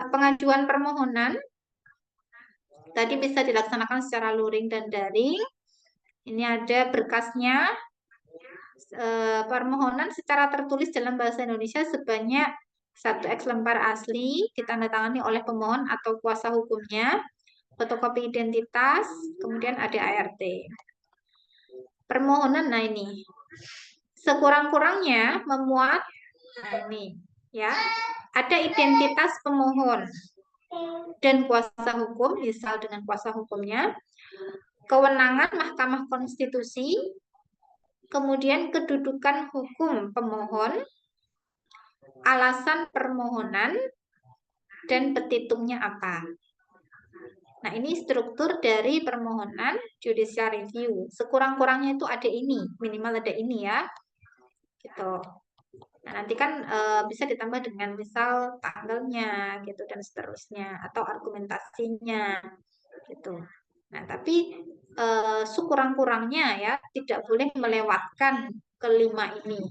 A: pengajuan permohonan tadi bisa dilaksanakan secara luring dan daring. Ini ada berkasnya. Permohonan secara tertulis dalam bahasa Indonesia sebanyak 1 eks lembar asli ditandatangani oleh pemohon atau kuasa hukumnya, fotokopi identitas, kemudian ada ART. Permohonan, nah ini sekurang-kurangnya memuat, nah ini ya, ada identitas pemohon dan kuasa hukum, misal dengan kuasa hukumnya, kewenangan Mahkamah Konstitusi, kemudian kedudukan hukum pemohon, alasan permohonan, dan petitumnya apa. Nah, ini struktur dari permohonan judicial review. Sekurang-kurangnya itu ada ini, minimal ada ini ya. Gitu. Nah, nanti kan bisa ditambah dengan misal tanggalnya gitu dan seterusnya atau argumentasinya gitu. Nah, tapi sekurang-kurangnya ya tidak boleh melewatkan kelima ini.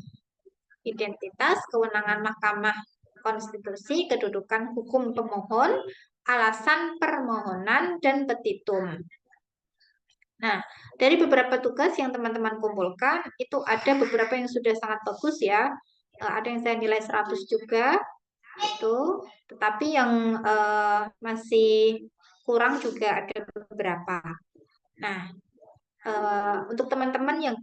A: Identitas, kewenangan Mahkamah Konstitusi, kedudukan hukum pemohon, alasan permohonan, dan petitum. Nah, dari beberapa tugas yang teman-teman kumpulkan, itu ada beberapa yang sudah sangat bagus ya. Ada yang saya nilai 100 juga, itu. Tetapi yang masih kurang juga ada beberapa. Nah, untuk teman-teman yang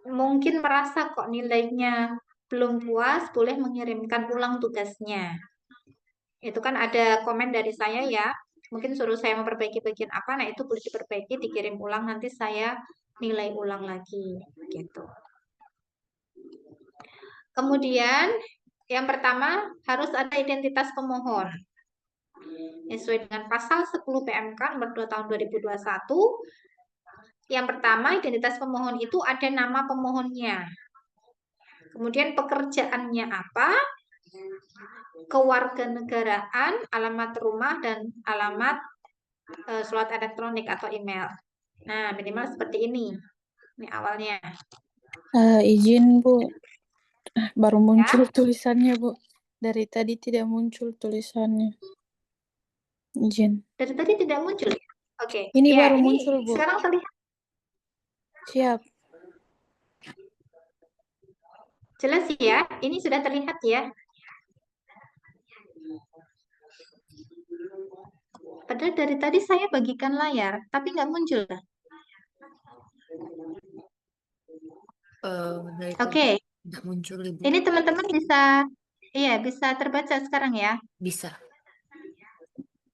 A: mungkin merasa kok nilainya belum puas, boleh mengirimkan ulang tugasnya. Itu kan ada komen dari saya ya. Mungkin suruh saya memperbaiki bagian apa, nah itu boleh diperbaiki, dikirim ulang, nanti saya nilai ulang lagi. Gitu. Kemudian, yang pertama harus ada identitas pemohon. Sesuai dengan pasal 10 PMK nomor 2 tahun 2021, yang pertama identitas pemohon itu ada nama pemohonnya. Kemudian pekerjaannya apa, kewarganegaraan, alamat rumah, dan alamat surat elektronik atau email. Nah, minimal seperti ini. Ini awalnya.
C: Izin Bu, baru muncul tulisannya Bu. Dari tadi tidak muncul tulisannya. Izin.
A: Dari tadi tidak muncul ya? Oke.
C: Ini
A: Ya,
C: baru
A: ini
C: muncul Bu.
A: sekarang terlihat.
C: Siap.
A: Jelas ya? Ini sudah terlihat ya? Padahal dari tadi saya bagikan layar, tapi nggak muncul. Oke.
D: Tidak muncul Ibu.
A: Ini teman-teman bisa terbaca sekarang ya?
D: Bisa.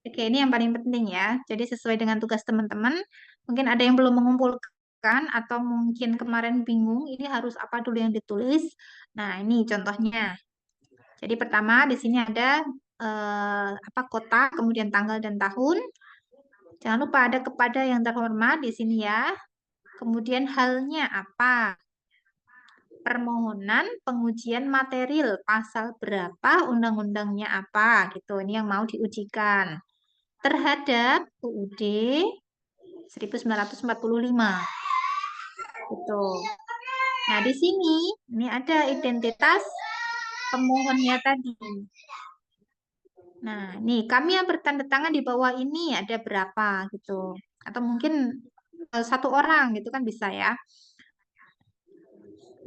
A: Oke, ini yang paling penting ya. Jadi sesuai dengan tugas teman-teman, mungkin ada yang belum mengumpulkan atau mungkin kemarin bingung, ini harus apa dulu yang ditulis. Nah, ini contohnya. Jadi pertama di sini ada kota, kemudian tanggal dan tahun. Jangan lupa ada kepada yang terhormat di sini ya. Kemudian halnya apa? Permohonan pengujian material pasal berapa, undang-undangnya apa gitu. Ini yang mau diujikan terhadap UUD 1945. Gitu. Nah, di sini ini ada identitas pemohonnya tadi. Nah, nih kami yang bertanda tangan di bawah ini ada berapa gitu. Atau mungkin satu orang gitu kan bisa ya.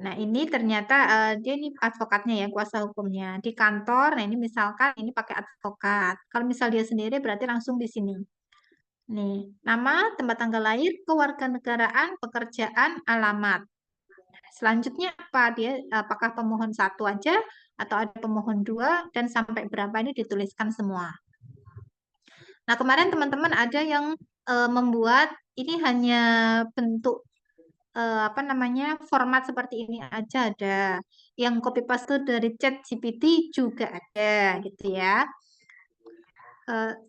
A: Nah, ini ternyata dia ini advokatnya ya, kuasa hukumnya. Di kantor, nah ini misalkan ini pakai advokat. Kalau misal dia sendiri berarti langsung di sini. Nih, nama, tempat tanggal lahir, kewarganegaraan, pekerjaan, alamat. Selanjutnya apa? Dia apakah pemohon satu aja atau ada pemohon dua dan sampai berapa ini dituliskan semua. Nah, kemarin teman-teman ada yang membuat ini hanya bentuk format seperti ini aja ada. Yang copy paste dari ChatGPT juga ada gitu ya.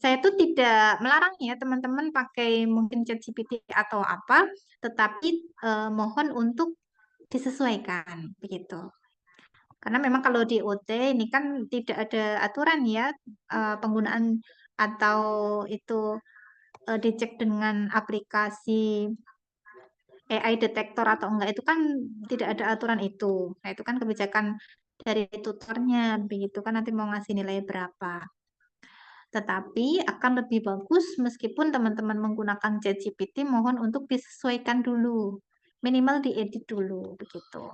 A: Saya tuh tidak melarang ya teman-teman pakai mungkin ChatGPT atau apa, tetapi mohon untuk disesuaikan begitu. Karena memang kalau di OT ini kan tidak ada aturan ya penggunaan atau itu dicek dengan aplikasi AI detektor atau enggak itu kan tidak ada aturan itu. Nah, itu kan kebijakan dari tutornya begitu kan nanti mau ngasih nilai berapa. Tetapi akan lebih bagus meskipun teman-teman menggunakan ChatGPT mohon untuk disesuaikan dulu. Minimal diedit dulu begitu.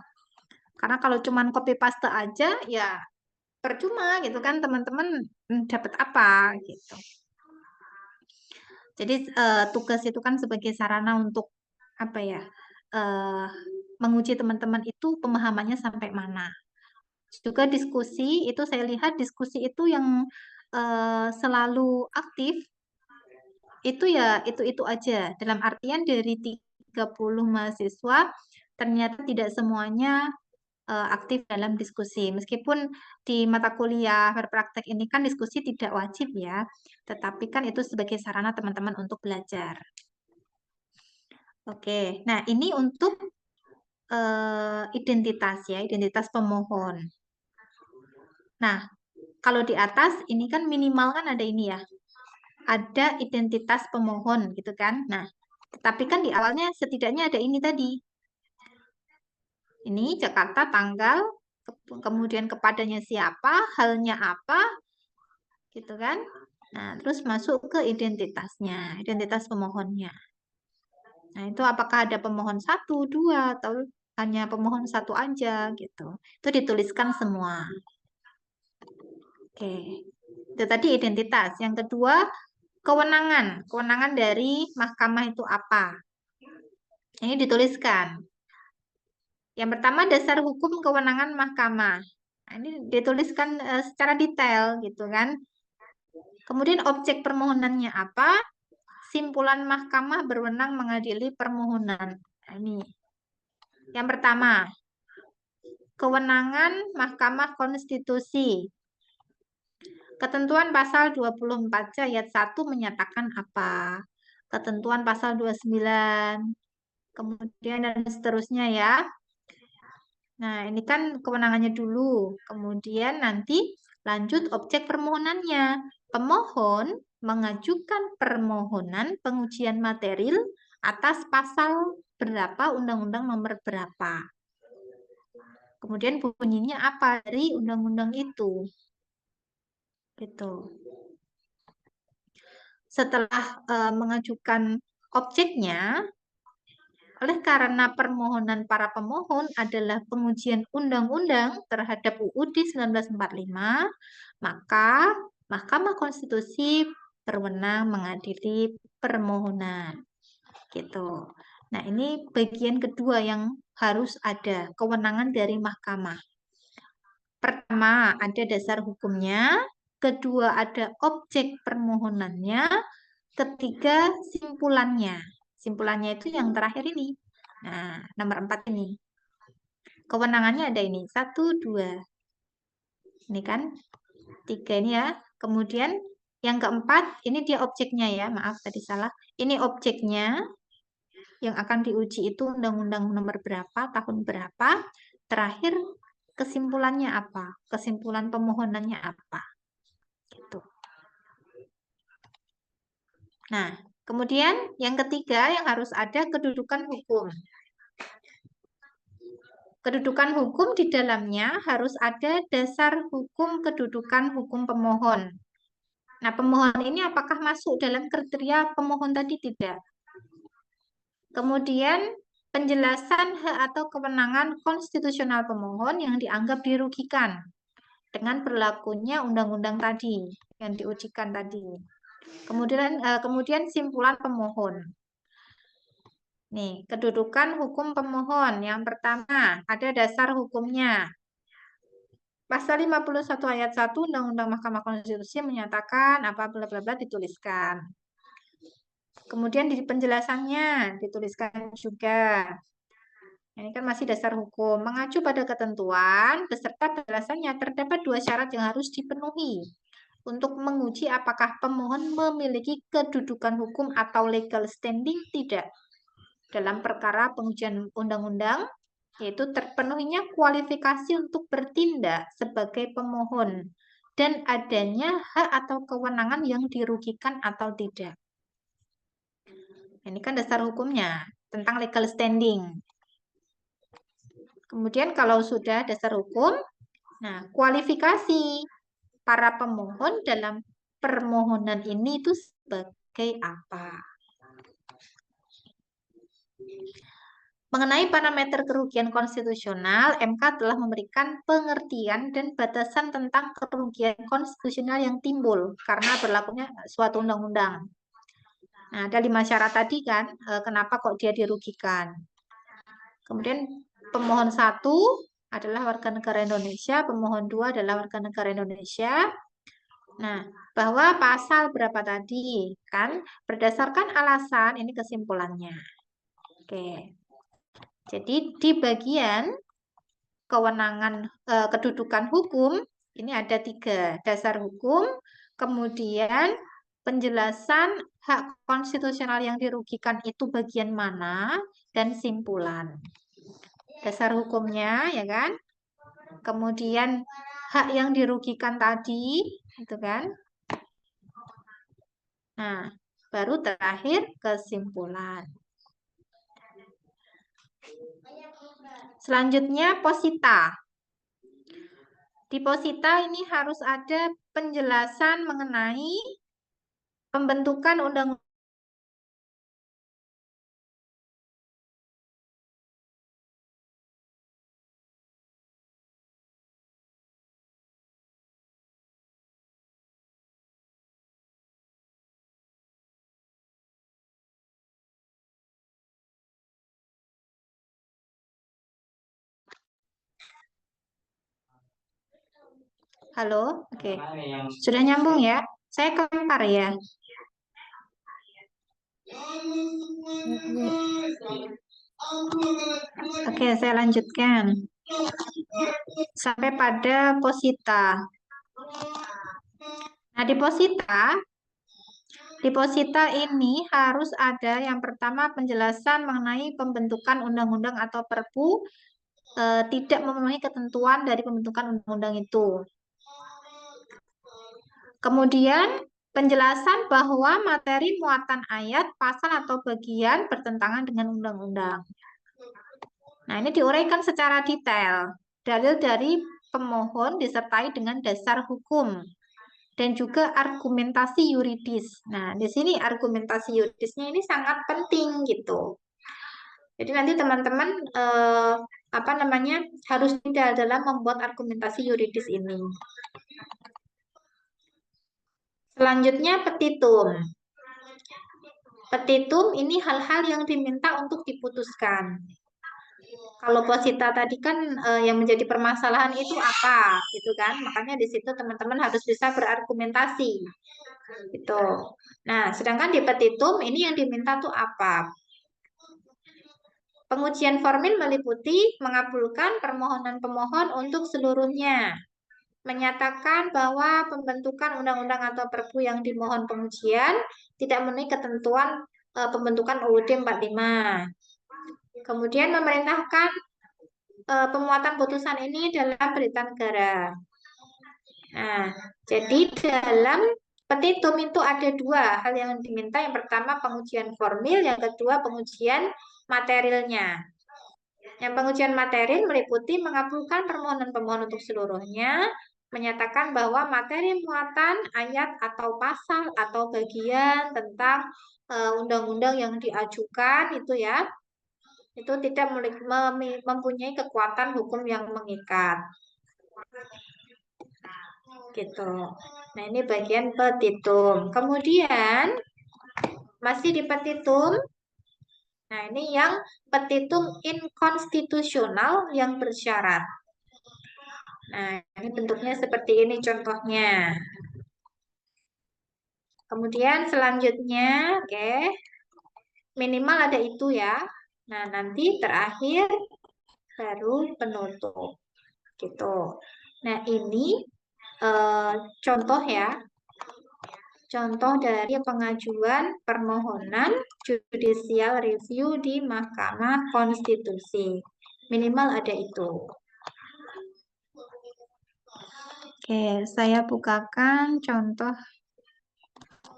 A: Karena kalau cuman copy paste aja ya percuma gitu kan teman-teman dapat apa gitu. Jadi tugas itu kan sebagai sarana untuk apa ya? Menguji teman-teman itu pemahamannya sampai mana. juga diskusi, itu saya lihat diskusi itu yang selalu aktif, itu ya itu aja. Dalam artian dari 30 mahasiswa, ternyata tidak semuanya aktif dalam diskusi. Meskipun di mata kuliah berpraktek ini kan diskusi tidak wajib ya, tetapi kan itu sebagai sarana teman-teman untuk belajar. Oke, nah ini untuk identitas ya, identitas pemohon. Nah, kalau di atas ini kan minimal kan ada ini ya, ada identitas pemohon gitu kan. Nah, tetapi kan di awalnya setidaknya ada ini tadi. Ini Jakarta tanggal, kemudian kepadanya siapa, halnya apa, gitu kan. Nah, terus masuk ke identitasnya, identitas pemohonnya. Nah, itu apakah ada pemohon 1, 2, atau hanya pemohon 1 aja, gitu. Itu dituliskan semua. Oke, itu tadi identitas. Yang kedua, kewenangan. Kewenangan dari mahkamah itu apa? Ini dituliskan. Yang pertama, dasar hukum kewenangan mahkamah. Nah, ini dituliskan secara detail gitu kan. Kemudian objek permohonannya apa? Simpulan mahkamah berwenang mengadili permohonan. Nah, ini. Yang pertama, kewenangan Mahkamah Konstitusi. Ketentuan pasal 24 ayat 1 menyatakan apa? Ketentuan pasal 29. Kemudian dan seterusnya ya. Nah, ini kan kewenangannya dulu. Kemudian nanti lanjut objek permohonannya. Pemohon mengajukan permohonan pengujian material atas pasal berapa, undang-undang nomor berapa. Kemudian bunyinya apa dari undang-undang itu. Gitu. Setelah mengajukan objeknya, oleh karena permohonan para pemohon adalah pengujian undang-undang terhadap UUD 1945, maka Mahkamah Konstitusi berwenang mengadili permohonan. Gitu. Nah, ini bagian kedua yang harus ada, kewenangan dari mahkamah. Pertama, ada dasar hukumnya, kedua ada objek permohonannya, ketiga simpulannya. Simpulannya itu yang terakhir ini. Nah, nomor 4 ini. Kewenangannya ada ini. 1, 2. Ini kan. 3 ini ya. Kemudian yang keempat, ini dia objeknya ya. Maaf tadi salah. Ini objeknya. Yang akan diuji itu undang-undang nomor berapa, tahun berapa. Terakhir, kesimpulannya apa? Kesimpulan pemohonannya apa? Gitu. Nah, kemudian yang ketiga yang harus ada kedudukan hukum. Kedudukan hukum di dalamnya harus ada dasar hukum kedudukan hukum pemohon. Nah, pemohon ini apakah masuk dalam kriteria pemohon tadi? Tidak. Kemudian penjelasan hak atau kewenangan konstitusional pemohon yang dianggap dirugikan dengan berlakunya undang-undang tadi yang diujikan tadi. Kemudian simpulan pemohon. Nih, kedudukan hukum pemohon. Yang pertama, ada dasar hukumnya. Pasal 51 ayat 1 Undang-Undang Mahkamah Konstitusi menyatakan apa bla bla bla dituliskan. Kemudian di penjelasannya dituliskan juga. Ini kan masih dasar hukum. Mengacu pada ketentuan beserta penjelasannya terdapat 2 syarat yang harus dipenuhi untuk menguji apakah pemohon memiliki kedudukan hukum atau legal standing tidak dalam perkara pengujian undang-undang, yaitu terpenuhinya kualifikasi untuk bertindak sebagai pemohon dan adanya hak atau kewenangan yang dirugikan atau tidak. Ini kan dasar hukumnya tentang legal standing. Kemudian kalau sudah dasar hukum, nah kualifikasi para pemohon dalam permohonan ini itu sebagai apa? Mengenai parameter kerugian konstitusional, MK telah memberikan pengertian dan batasan tentang kerugian konstitusional yang timbul karena berlakunya suatu undang-undang. Nah, ada 5 syarat tadi kan, kenapa kok dia dirugikan. Kemudian pemohon 1 adalah warga negara Indonesia, pemohon 2 adalah warga negara Indonesia. Nah, bahwa pasal berapa tadi? Kan berdasarkan alasan, ini kesimpulannya. Oke. Jadi di bagian kewenangan kedudukan hukum, ini ada 3. Dasar hukum, kemudian penjelasan hak konstitusional yang dirugikan itu bagian mana, dan simpulan. Dasar hukumnya, ya kan? Kemudian hak yang dirugikan tadi, itu kan? Nah, baru terakhir kesimpulan. Selanjutnya posita. Di posita ini harus ada penjelasan mengenai pembentukan undang-undang. Halo, oke. Sudah nyambung ya? Saya kelempar ya.
C: Ya, Bu.
A: Oke, saya lanjutkan. Sampai pada posita. Nah, di posita ini harus ada yang pertama penjelasan mengenai pembentukan undang-undang atau perpu tidak memenuhi ketentuan dari pembentukan undang-undang itu. Kemudian penjelasan bahwa materi muatan ayat, pasal atau bagian bertentangan dengan undang-undang. Nah, ini diuraikan secara detail. Dalil dari pemohon disertai dengan dasar hukum dan juga argumentasi yuridis. Nah, di sini argumentasi yuridisnya ini sangat penting gitu. Jadi nanti teman-teman harus detail dalam membuat argumentasi yuridis ini. Selanjutnya petitum. Petitum ini hal-hal yang diminta untuk diputuskan. Kalau posita tadi kan yang menjadi permasalahan itu apa, gitu kan? Makanya di situ teman-teman harus bisa berargumentasi, gitu. Nah, sedangkan di petitum ini yang diminta tuh apa? Pengujian formil meliputi mengabulkan permohonan pemohon untuk seluruhnya, menyatakan bahwa pembentukan undang-undang atau perpu yang dimohon pengujian tidak memenuhi ketentuan pembentukan UUD 45. Kemudian memerintahkan pemuatan putusan ini dalam berita negara. Nah, jadi dalam petitum itu ada 2 hal yang diminta. Yang pertama pengujian formil, yang kedua pengujian materialnya. Yang pengujian material meliputi mengabulkan permohonan pemohon untuk seluruhnya, menyatakan bahwa materi muatan ayat atau pasal atau bagian tentang undang-undang yang diajukan itu ya, itu tidak mempunyai kekuatan hukum yang mengikat. Gitu. Nah, ini bagian petitum. Kemudian masih di petitum. Nah, ini yang petitum inkonstitusional yang bersyarat. Nah, ini bentuknya seperti ini contohnya. Kemudian selanjutnya, oke. Minimal ada itu ya. Nah, nanti terakhir baru penutup. Gitu. Nah, ini contoh ya. Contoh dari pengajuan permohonan judicial review di Mahkamah Konstitusi. Minimal ada itu. Oke, saya bukakan contoh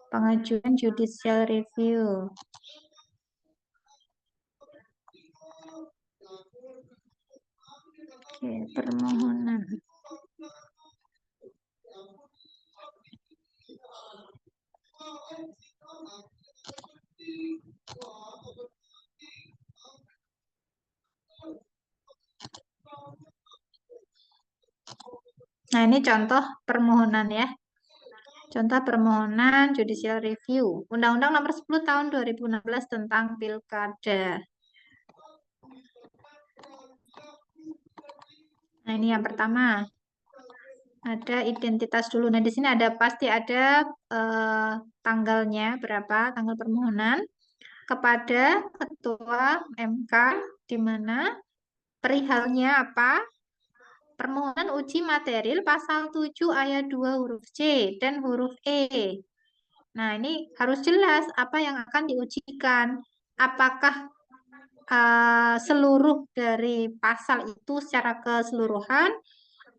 A: pengajuan judicial review. Oke, permohonan. Nah, ini contoh permohonan ya. Contoh permohonan judicial review. Undang-Undang Nomor 10 Tahun 2016 tentang Pilkada. Nah, ini yang pertama. Ada identitas dulu. Nah, di sini ada pasti ada tanggalnya berapa, tanggal permohonan kepada Ketua MK, di mana perihalnya apa? Permohonan uji material pasal 7 ayat 2 huruf C dan huruf E. Nah, ini harus jelas apa yang akan diujikan. Apakah seluruh dari pasal itu secara keseluruhan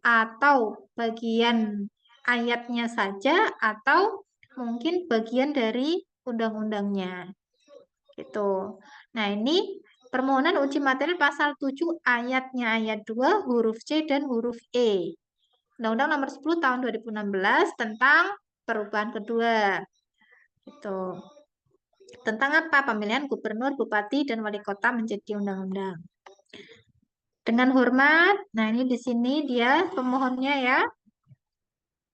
A: atau bagian ayatnya saja atau mungkin bagian dari undang-undangnya gitu. Nah, ini permohonan uji materi pasal 7 ayatnya ayat 2 huruf C dan huruf E. Undang-Undang Nomor 10 Tahun 2016 tentang perubahan kedua. Gitu. Tentang apa? Pemilihan gubernur, bupati, dan wali kota menjadi undang-undang. Dengan hormat, nah ini di sini dia pemohonnya ya.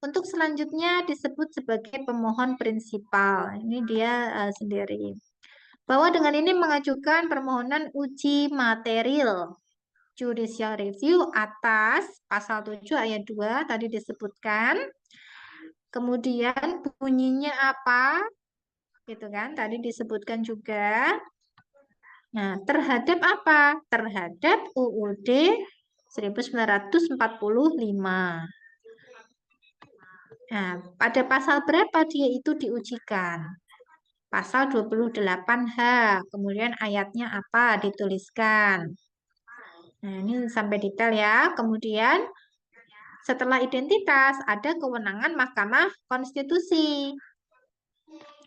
A: Untuk selanjutnya disebut sebagai pemohon prinsipal. Ini dia sendiri. Bahwa dengan ini mengajukan permohonan uji material judicial review atas pasal 7 ayat 2 tadi disebutkan. Kemudian bunyinya apa? Gitu kan? Tadi disebutkan juga. Nah, terhadap apa? Terhadap UUD 1945. Nah, pada pasal berapa dia itu diujikan? Pasal 28H. Kemudian ayatnya apa? Dituliskan. Nah, ini sampai detail ya. Kemudian setelah identitas ada kewenangan Mahkamah Konstitusi.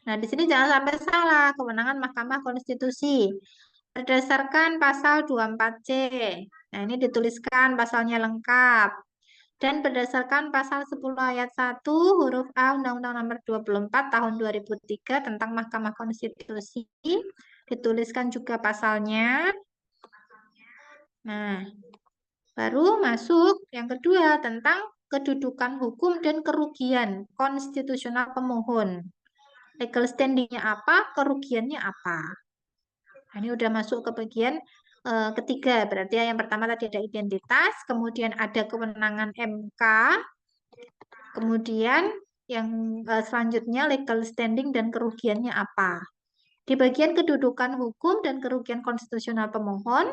A: Nah, di sini jangan sampai salah kewenangan Mahkamah Konstitusi. Berdasarkan pasal 24C. Nah, ini dituliskan pasalnya lengkap. Dan berdasarkan pasal 10 ayat 1 huruf A Undang-Undang Nomor 24 Tahun 2003 tentang Mahkamah Konstitusi, dituliskan juga pasalnya. Nah, baru masuk yang kedua tentang kedudukan hukum dan kerugian konstitusional pemohon. Legal standing-nya apa, kerugiannya apa. Nah, ini udah masuk ke bagian ketiga. Berarti yang pertama tadi ada identitas, kemudian ada kewenangan MK, kemudian yang selanjutnya legal standing dan kerugiannya apa. Di bagian kedudukan hukum dan kerugian konstitusional pemohon,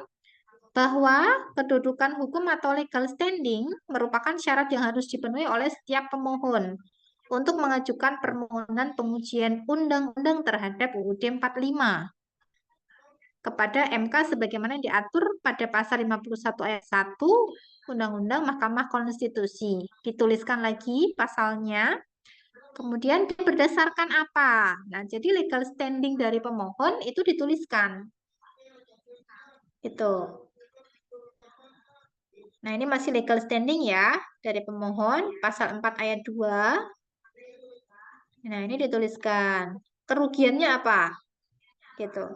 A: bahwa kedudukan hukum atau legal standing merupakan syarat yang harus dipenuhi oleh setiap pemohon untuk mengajukan permohonan pengujian undang-undang terhadap UUD 45 kepada MK sebagaimana diatur pada pasal 51 ayat 1 Undang-Undang Mahkamah Konstitusi. Dituliskan lagi pasalnya. Kemudian berdasarkan apa? Nah, jadi legal standing dari pemohon itu dituliskan. Itu. Nah, ini masih legal standing ya dari pemohon, pasal 4 ayat 2. Nah, ini dituliskan. Kerugiannya apa? Gitu.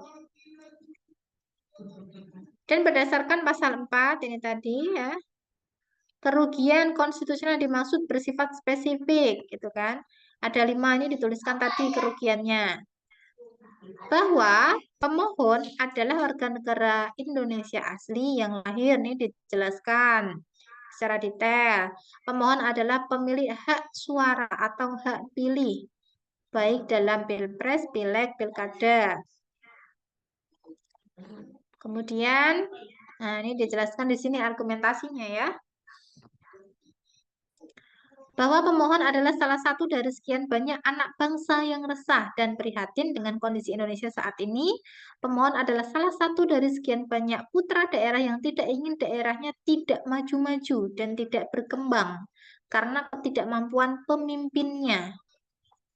A: Dan berdasarkan pasal 4 ini tadi ya, kerugian konstitusional dimaksud bersifat spesifik, gitu kan. Ada 5 ini dituliskan tadi kerugiannya. Bahwa pemohon adalah warga negara Indonesia asli yang lahir, ini dijelaskan secara detail. Pemohon adalah pemilik hak suara atau hak pilih, baik dalam pilpres, pileg, pilkada. Kemudian, nah ini dijelaskan di sini argumentasinya ya. Bahwa pemohon adalah salah satu dari sekian banyak anak bangsa yang resah dan prihatin dengan kondisi Indonesia saat ini. Pemohon adalah salah satu dari sekian banyak putra daerah yang tidak ingin daerahnya tidak maju-maju dan tidak berkembang karena ketidakmampuan pemimpinnya.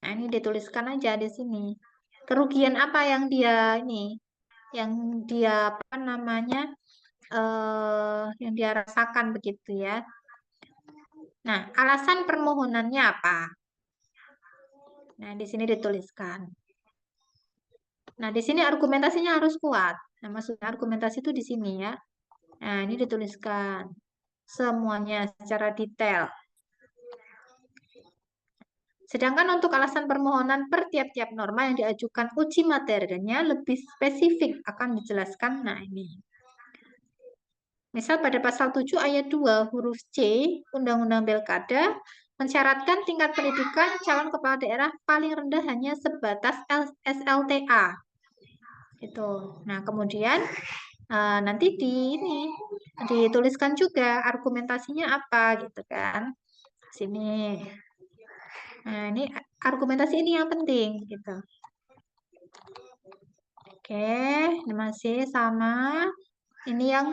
A: Nah, ini dituliskan aja di sini. Kerugian apa yang dia ini, yang dia apa namanya, yang dia rasakan begitu ya. Nah, alasan permohonannya apa? Nah, di sini dituliskan. Nah, di sini argumentasinya harus kuat. Nah, maksudnya argumentasi itu di sini ya. Nah, ini dituliskan semuanya secara detail. Sedangkan untuk alasan permohonan per tiap-tiap norma yang diajukan uji materinya lebih spesifik akan dijelaskan. Nah, ini. Misal pada pasal 7 ayat 2 huruf C Undang-Undang Pilkada mensyaratkan tingkat pendidikan calon kepala daerah paling rendah hanya sebatas SLTA. Itu. Nah, kemudian nanti dituliskan juga argumentasinya apa gitu kan. Sini. Nah, ini argumentasi ini yang penting gitu. Oke, ini masih sama. Ini yang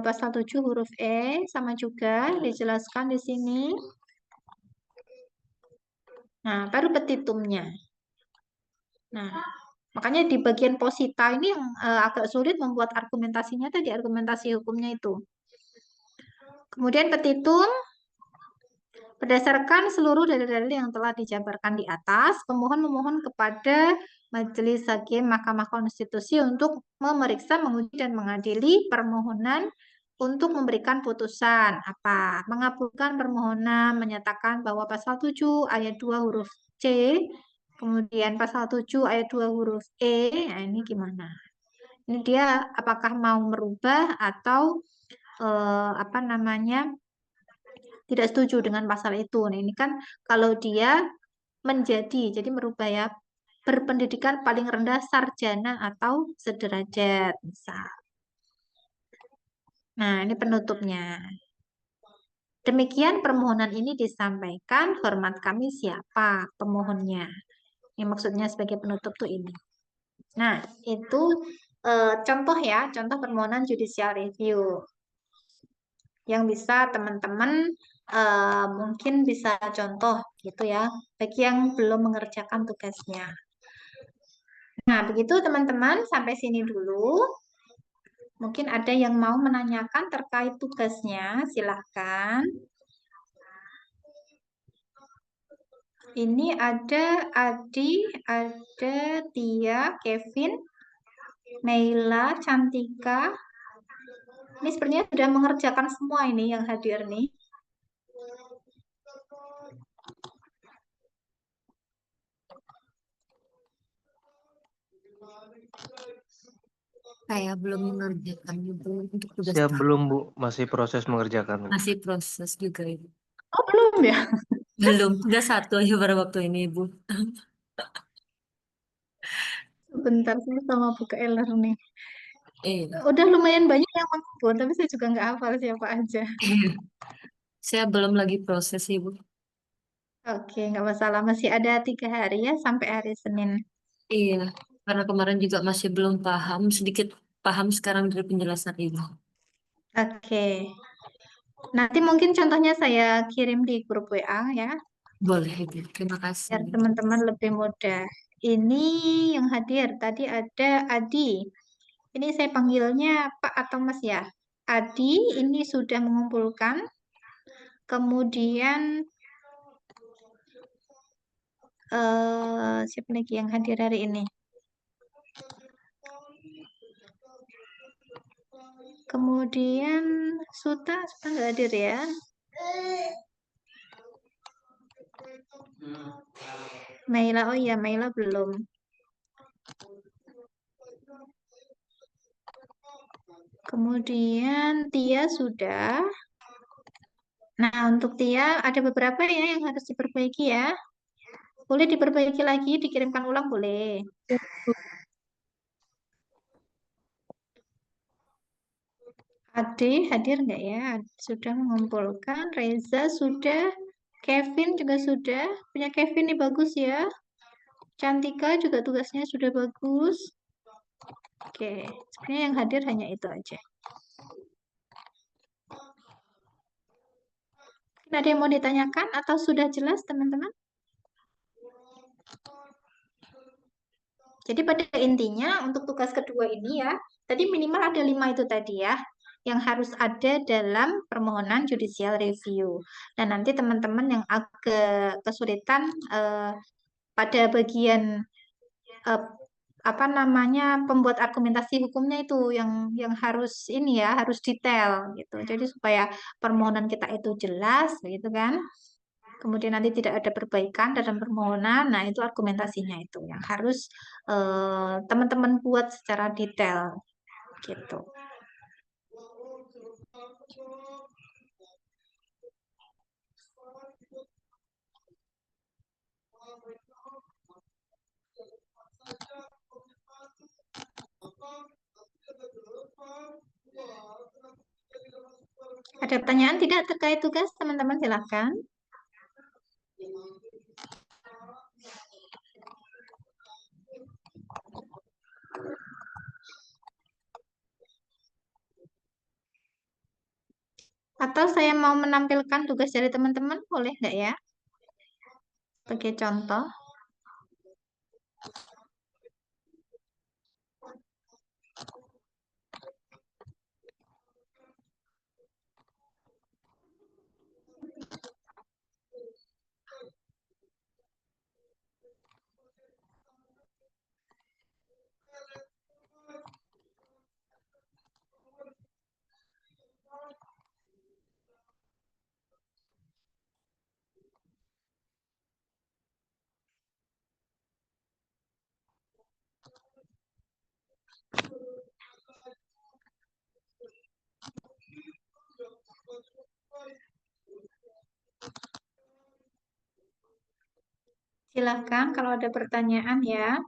A: pasal 7 huruf E sama juga dijelaskan di sini. Nah, baru petitumnya. Nah, makanya di bagian posita ini yang agak sulit membuat argumentasinya tadi, argumentasi hukumnya itu. Kemudian petitum, berdasarkan seluruh dalil-dalil yang telah dijabarkan di atas, pemohon memohon kepada Majelis Hakim Mahkamah Konstitusi untuk memeriksa, menguji, dan mengadili permohonan untuk memberikan putusan. Apa? Mengabulkan permohonan, menyatakan bahwa pasal 7 ayat 2 huruf C, kemudian pasal 7 ayat 2 huruf E, nah ini gimana? Ini dia apakah mau merubah atau apa namanya tidak setuju dengan pasal itu. Nah, ini kan kalau dia jadi merubah ya, berpendidikan paling rendah sarjana atau sederajat, misal. Nah, ini penutupnya. Demikian permohonan ini disampaikan, hormat kami siapa pemohonnya. Ini maksudnya sebagai penutup tuh ini. Nah, itu contoh ya, contoh permohonan judicial review yang bisa teman-teman mungkin bisa contoh gitu ya, bagi yang belum mengerjakan tugasnya. Nah, begitu teman-teman, sampai sini dulu. Mungkin ada yang mau menanyakan terkait tugasnya, silahkan. Ini ada Adi, ada Tia, Kevin, Naila, Cantika. Ini sepertinya sudah mengerjakan semua ini yang hadir nih.
C: Saya belum mengerjakan itu untuk tugas
B: Siap belum, Bu? Masih proses mengerjakan.
C: masih proses juga Ibu.
A: Oh, belum ya?
C: Belum, udah satu aja pada waktu ini Ibu.
A: Sebentar, saya sama buka e-learning.
C: Iya.
A: Udah lumayan banyak yang menghubung, tapi saya juga nggak hafal siapa aja.
C: Saya belum lagi proses Ibu.
A: Oke, nggak masalah. Masih ada 3 hari ya, sampai hari Senin.
C: Iya, karena kemarin juga masih belum paham, sedikit paham sekarang dari penjelasan Ibu.
A: Oke. Nanti mungkin contohnya saya kirim di grup WA ya,
C: Boleh Ibu, terima
A: biar
C: kasih.
A: teman-teman lebih mudah. Ini yang hadir, tadi ada Adi. Ini saya panggilnya Pak atau Mas ya. Adi ini sudah mengumpulkan. Kemudian siapa lagi yang hadir hari ini? Kemudian Suta nggak hadir ya. Maila, oh iya Maila belum. Kemudian Tia sudah. Nah, untuk Tia ada beberapa ya yang harus diperbaiki ya. Boleh diperbaiki lagi, dikirimkan ulang boleh. Ade hadir nggak ya? Sudah mengumpulkan. Reza sudah. Kevin juga sudah. Punya Kevin nih bagus ya. Cantika juga tugasnya sudah bagus. Oke, sebenarnya yang hadir hanya itu aja. Ada yang mau ditanyakan atau sudah jelas teman-teman? Jadi pada intinya untuk tugas kedua ini ya, tadi minimal ada 5 itu tadi ya, yang harus ada dalam permohonan judicial review. Dan nanti teman-teman yang agak kesulitan pada bagian eh, apa namanya pembuat argumentasi hukumnya itu yang harus ini ya, harus detail gitu. Jadi supaya permohonan kita itu jelas gitu kan. Kemudian nanti tidak ada perbaikan dalam permohonan. Nah, itu argumentasinya itu yang harus teman-teman buat secara detail gitu. Ada pertanyaan tidak terkait tugas, teman-teman? Silahkan. Atau saya mau menampilkan tugas dari teman-teman, boleh nggak ya? Sebagai contoh. Silahkan kalau ada pertanyaan ya.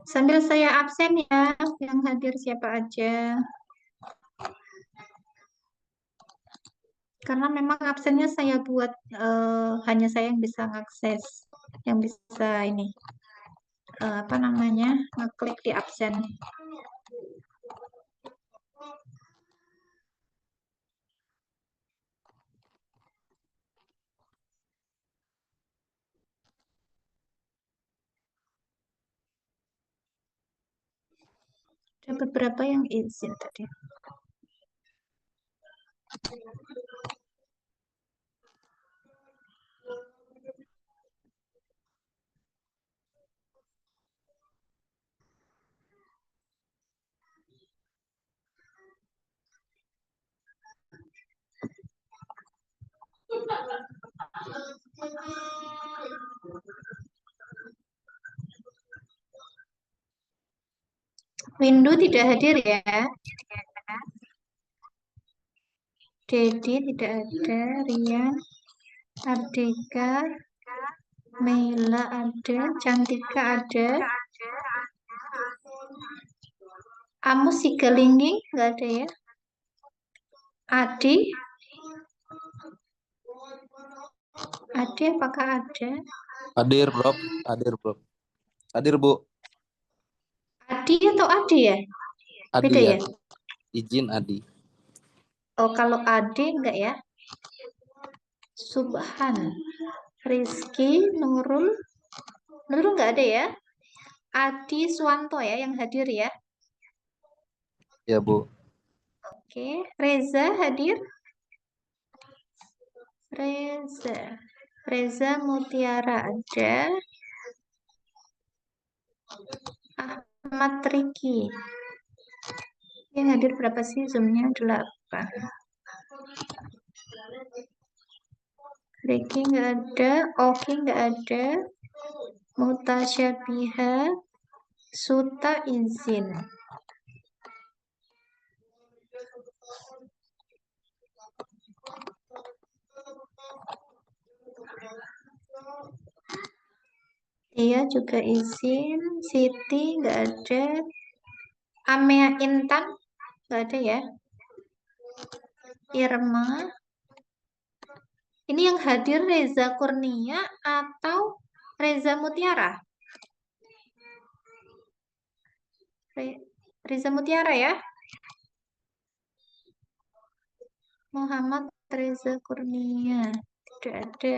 A: Sambil saya absen ya, yang hadir siapa aja. Karena memang absennya saya buat hanya saya yang bisa mengakses, yang bisa ini apa namanya, ngeklik di absen. Ada beberapa yang izin tadi. Windu tidak hadir ya. Dedi tidak ada, Rian, Ardika, Meila ada, Cantika ada, Amus Sigalingging nggak ada ya. Adi, apakah ada?
D: Hadir, Bro. Hadir, Bro. Hadir, Bu.
A: Adi atau Adi ya?
D: Adi
A: Beda ya?
D: Izin Adi.
A: Oh, kalau Adi enggak ya? Subhan, Rizky, Nurul enggak ada ya? Adi Suwanto ya yang hadir ya?
D: Ya, Bu.
A: Oke, Reza hadir? Reza Mutiara ada. Ahmad Riki. Yang hadir berapa sih? Zoom-nya 8. Riki nggak ada, Oki nggak ada, Mutasyabiha, Suta izin. Dia juga izin, Siti nggak ada, Amea Intan nggak ada ya, Irma. Ini yang hadir Reza Kurnia atau Reza Mutiara? Reza Mutiara ya. Muhammad Reza Kurnia tidak ada.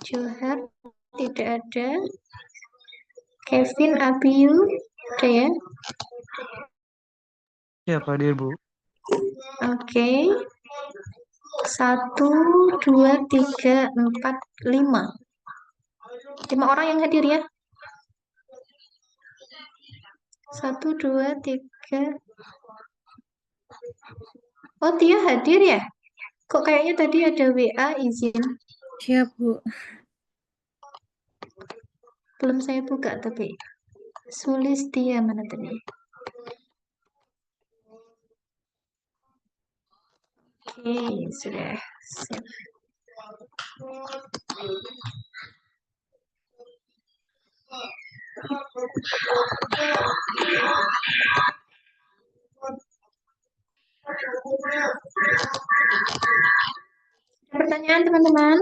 A: Johar tidak ada. Kevin Abiyu ada ya.
B: Siap hadir, Bu.
A: Oke. 1, 2, 3, 4, 5. 5 orang yang hadir ya. 1, 2, 3. Oh, Tia hadir ya? Kok kayaknya tadi ada WA izin.
E: Siap, Bu.
A: Belum saya buka tapi. Sulistia mana tadi? Oke, sudah. Siap. Pertanyaan teman-teman?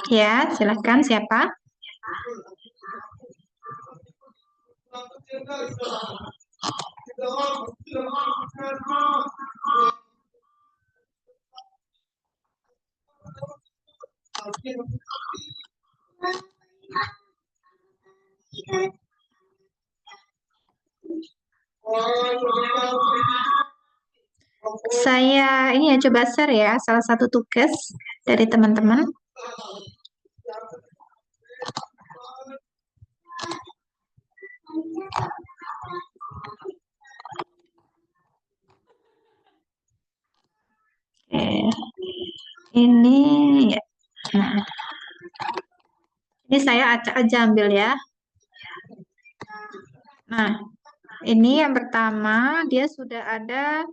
A: Ya, silakan siapa? Saya ini ya coba share ya salah satu tugas dari teman-teman. Ini ya. Nah, ini saya acak aja ambil ya. Nah, ini yang pertama dia sudah ada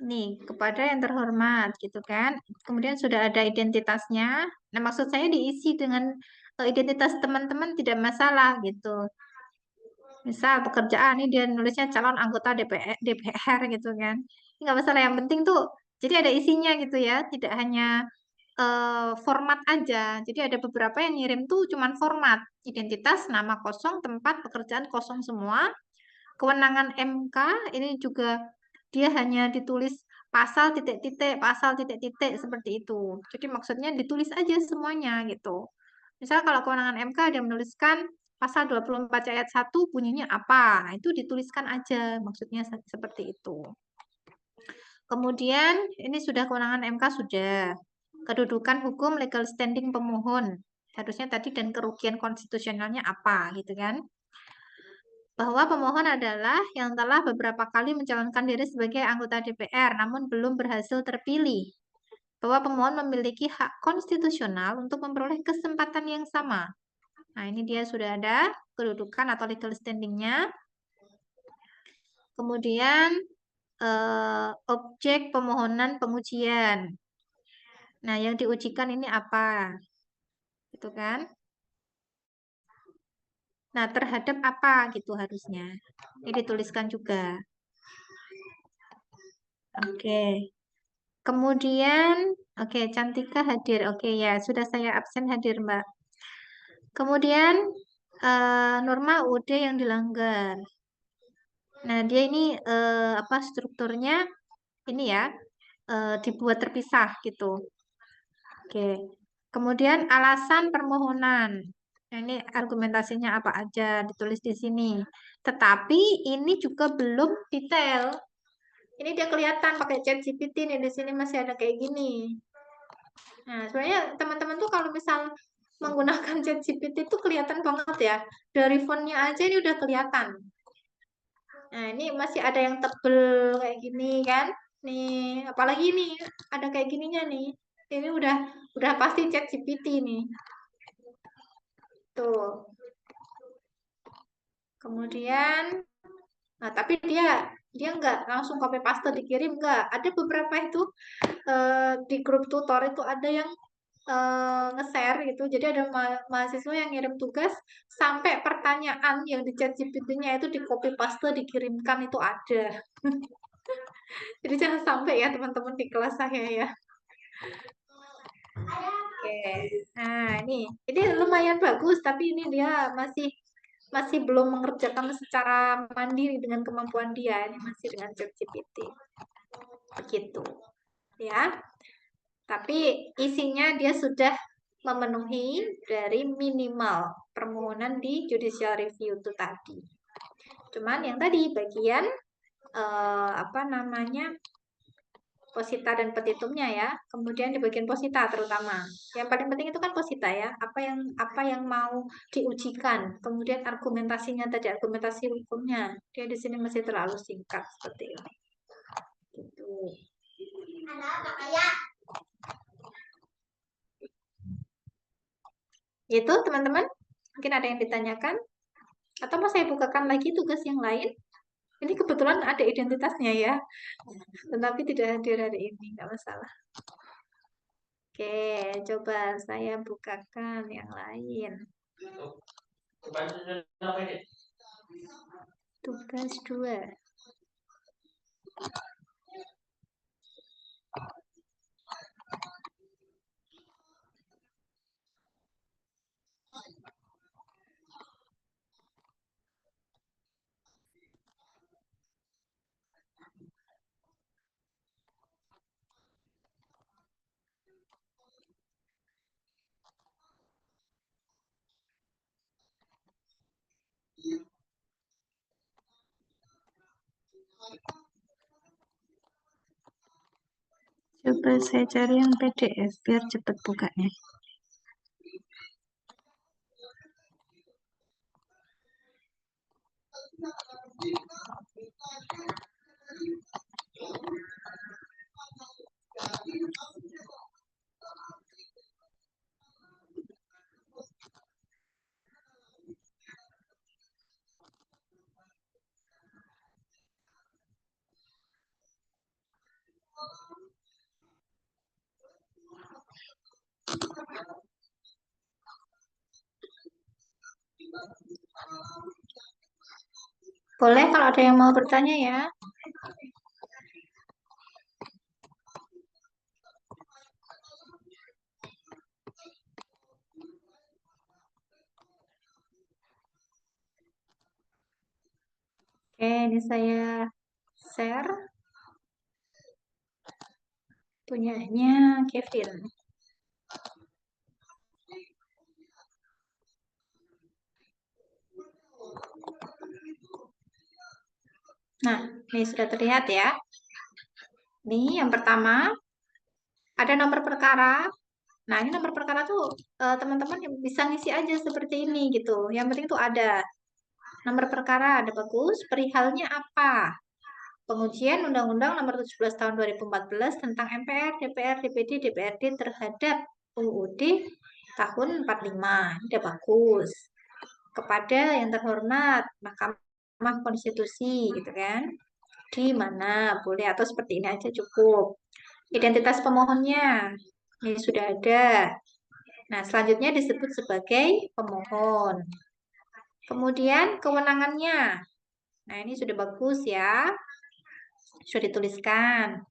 A: nih kepada yang terhormat gitu kan. Kemudian sudah ada identitasnya. Nah, maksud saya diisi dengan identitas teman-teman tidak masalah gitu. Misal pekerjaan ini dia nulisnya calon anggota DPR gitu kan. Ini nggak masalah, yang penting tuh jadi ada isinya gitu ya, tidak hanya format aja. Jadi ada beberapa yang ngirim tuh cuman format, identitas, nama kosong, tempat, pekerjaan kosong semua. Kewenangan MK ini juga dia hanya ditulis pasal titik-titik, pasal titik-titik seperti itu. Jadi maksudnya ditulis aja semuanya gitu. Misal kalau kewenangan MK dia menuliskan pasal 24 ayat 1 bunyinya apa? Nah, itu dituliskan aja, maksudnya seperti itu. Kemudian ini sudah kewenangan MK sudah. Kedudukan hukum legal standing pemohon. Harusnya tadi dan kerugian konstitusionalnya apa gitu kan. Bahwa pemohon adalah yang telah beberapa kali mencalonkan diri sebagai anggota DPR namun belum berhasil terpilih. Bahwa pemohon memiliki hak konstitusional untuk memperoleh kesempatan yang sama. Nah, ini dia sudah ada kedudukan atau legal standing-nya. Kemudian objek pemohonan pengujian. Nah, yang diujikan ini apa? Gitu kan? Nah, terhadap apa gitu harusnya. Ini dituliskan juga. Oke. Kemudian, oke, Cantika hadir. Oke, ya, sudah saya absen hadir, Mbak. Kemudian, norma UUD yang dilanggar. Nah, dia ini apa strukturnya ini ya, dibuat terpisah gitu. Oke. Kemudian alasan permohonan. Nah, ini argumentasinya apa aja ditulis di sini. Tetapi ini juga belum detail. Ini dia kelihatan pakai ChatGPT nih, di sini masih ada kayak gini. Nah, sebenarnya teman-teman tuh kalau misal menggunakan ChatGPT itu kelihatan banget ya. Dari fontnya aja ini udah kelihatan. Nah, ini masih ada yang tebel kayak gini kan. Nih, apalagi nih ada kayak gininya nih. Ini udah pasti ChatGPT nih. Tuh. Kemudian, nah tapi dia nggak langsung copy paste dikirim, nggak. Ada beberapa itu di grup tutor itu ada yang nge-share gitu. Jadi ada mahasiswa yang ngirim tugas sampai pertanyaan yang di chat GPT-nya itu di copy paste dikirimkan, itu ada. Jadi jangan sampai ya teman-teman di kelas saya ya. Oke. Nah, ini lumayan bagus, tapi ini dia masih belum mengerjakan secara mandiri dengan kemampuan dia. Ini masih dengan ChatGPT. Begitu. Ya. Tapi isinya dia sudah memenuhi dari minimal permohonan di judicial review itu tadi. Cuman yang tadi bagian posita dan petitumnya ya. Kemudian di bagian posita terutama. Yang paling penting itu kan posita ya. Apa yang mau diujikan. Kemudian argumentasinya tadi, argumentasi hukumnya. Dia di sini masih terlalu singkat seperti ini. Gitu. Itu teman-teman. Mungkin ada yang ditanyakan. Atau mau saya bukakan lagi tugas yang lain? Ini kebetulan ada identitasnya ya. Tetapi tidak hadir hari ini. Nggak masalah. Oke, coba saya bukakan yang lain. Tugas 2. Coba saya cari yang PDF biar cepat bukanya. Boleh kalau ada yang mau bertanya ya. Oke, ini saya share punyanya Kevin. Nah, ini sudah terlihat ya. Ini yang pertama, ada nomor perkara. Nah, ini nomor perkara tuh teman-teman bisa ngisi aja seperti ini gitu. Yang penting tuh ada nomor perkara, ada bagus, perihalnya apa? Pengujian Undang-Undang Nomor 17 Tahun 2014 tentang MPR, DPR, DPD, DPRD terhadap UUD tahun 45. Ini udah bagus. Kepada yang terhormat Mahkamah Konstitusi gitu kan. Di mana boleh atau seperti ini aja cukup. Identitas pemohonnya ini sudah ada. Nah, selanjutnya disebut sebagai pemohon. Kemudian kewenangannya. Nah, ini sudah bagus ya. Sudah dituliskan.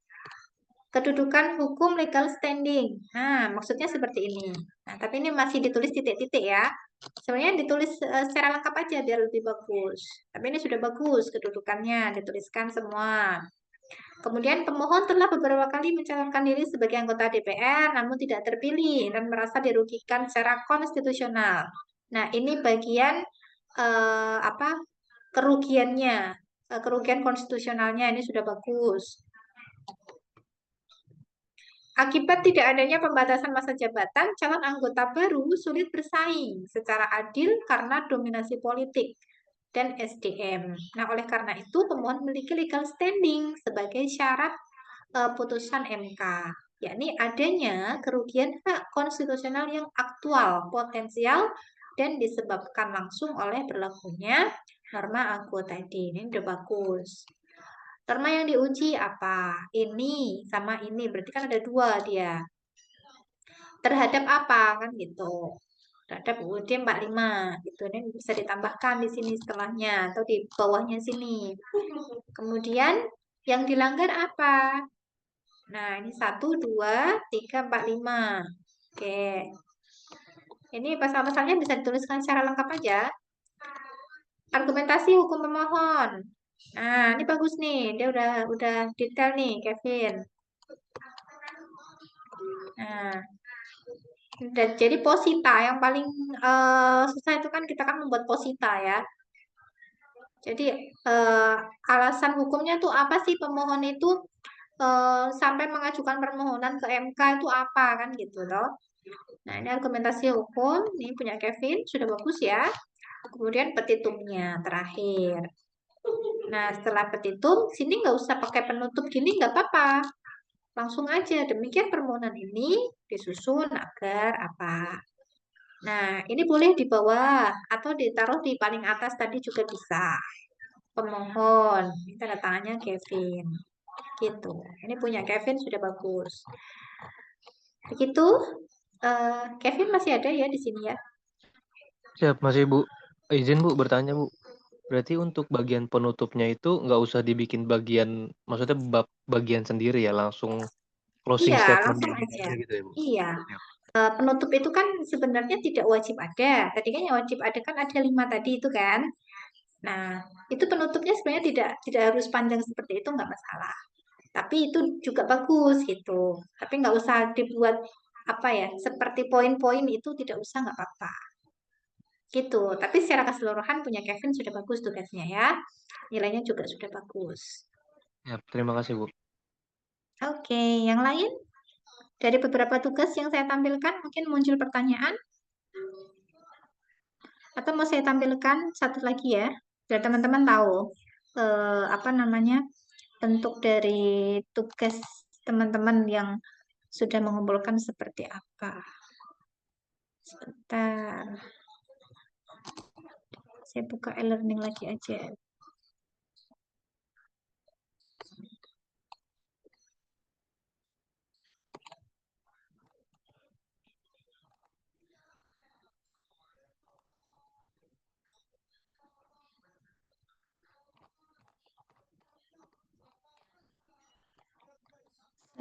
A: Kedudukan hukum legal standing. Nah, maksudnya seperti ini. Nah, tapi ini masih ditulis titik-titik ya. Sebenarnya ditulis secara lengkap aja biar lebih bagus. Tapi ini sudah bagus kedudukannya, dituliskan semua. Kemudian pemohon telah beberapa kali mencalonkan diri sebagai anggota DPR namun tidak terpilih dan merasa dirugikan secara konstitusional. Nah, ini bagian kerugiannya, kerugian konstitusionalnya ini sudah bagus. Akibat tidak adanya pembatasan masa jabatan, calon anggota baru sulit bersaing secara adil karena dominasi politik dan SDM. Nah, oleh karena itu pemohon memiliki legal standing sebagai syarat putusan MK, yakni adanya kerugian hak konstitusional yang aktual, potensial, dan disebabkan langsung oleh berlakunya Norma aku tadi, ini udah bagus. Norma yang diuji apa? Ini sama ini, berarti kan ada dua dia. Terhadap apa kan gitu? Terhadap UUD 45 gitu. Ini bisa ditambahkan di sini setelahnya atau di bawahnya sini. Kemudian yang dilanggar apa? Nah, ini 1, 2, 3, 4, 5. Oke. Ini pasal-pasalnya bisa dituliskan secara lengkap aja. Argumentasi hukum pemohon. Nah, ini bagus nih. Dia udah detail nih, Kevin. Nah, jadi posita yang paling susah itu kan kita kan membuat posita ya. Jadi alasan hukumnya tuh apa sih pemohon itu sampai mengajukan permohonan ke MK itu apa kan gitu loh. Nah, ini argumentasi hukum, ini punya Kevin, sudah bagus ya. Kemudian petitumnya terakhir. Nah, setelah petitum, sini nggak usah pakai penutup gini, nggak apa-apa. Langsung aja, demikian permohonan ini disusun agar apa. Nah, ini boleh di bawah atau ditaruh di paling atas tadi juga bisa. Pemohon, ini tanda tangannya Kevin. Gitu. Ini punya Kevin sudah bagus. Begitu. Kevin masih ada ya di sini ya?
B: Siap, masih Bu. Izin Bu bertanya Bu. Berarti untuk bagian penutupnya itu nggak usah dibikin bagian, maksudnya bab bagian sendiri ya, langsung closing
A: Iya,
B: statement
A: langsung
B: di
A: aja.
B: aja gitu ya Bu.
A: Iya.
B: Siap.
A: Penutup itu kan sebenarnya tidak wajib ada. Tadi kan yang wajib ada kan ada 5 tadi itu kan. Nah, itu penutupnya sebenarnya tidak harus panjang seperti itu nggak masalah. Tapi itu juga bagus gitu. Tapi nggak usah dibuat apa ya, seperti poin-poin itu tidak usah nggak apa-apa. Gitu. Tapi secara keseluruhan punya Kevin sudah bagus tugasnya ya. Nilainya juga sudah bagus.
B: Siap, terima kasih Bu.
A: Oke, yang lain? Dari beberapa tugas yang saya tampilkan mungkin muncul pertanyaan? Atau mau saya tampilkan satu lagi ya, biar teman-teman tahu apa namanya bentuk dari tugas teman-teman yang sudah mengumpulkan seperti apa. Sebentar, saya buka e-learning lagi aja.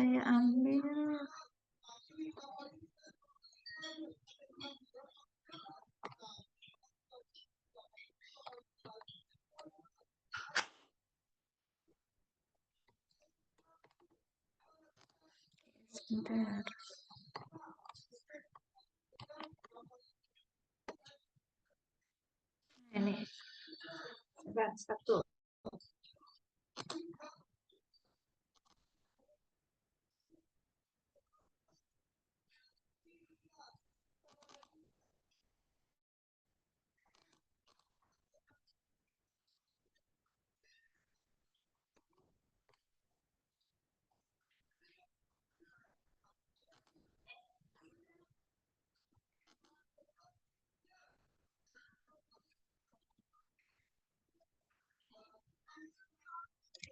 A: Saya ambil sebentar. Ini sebentar, satu.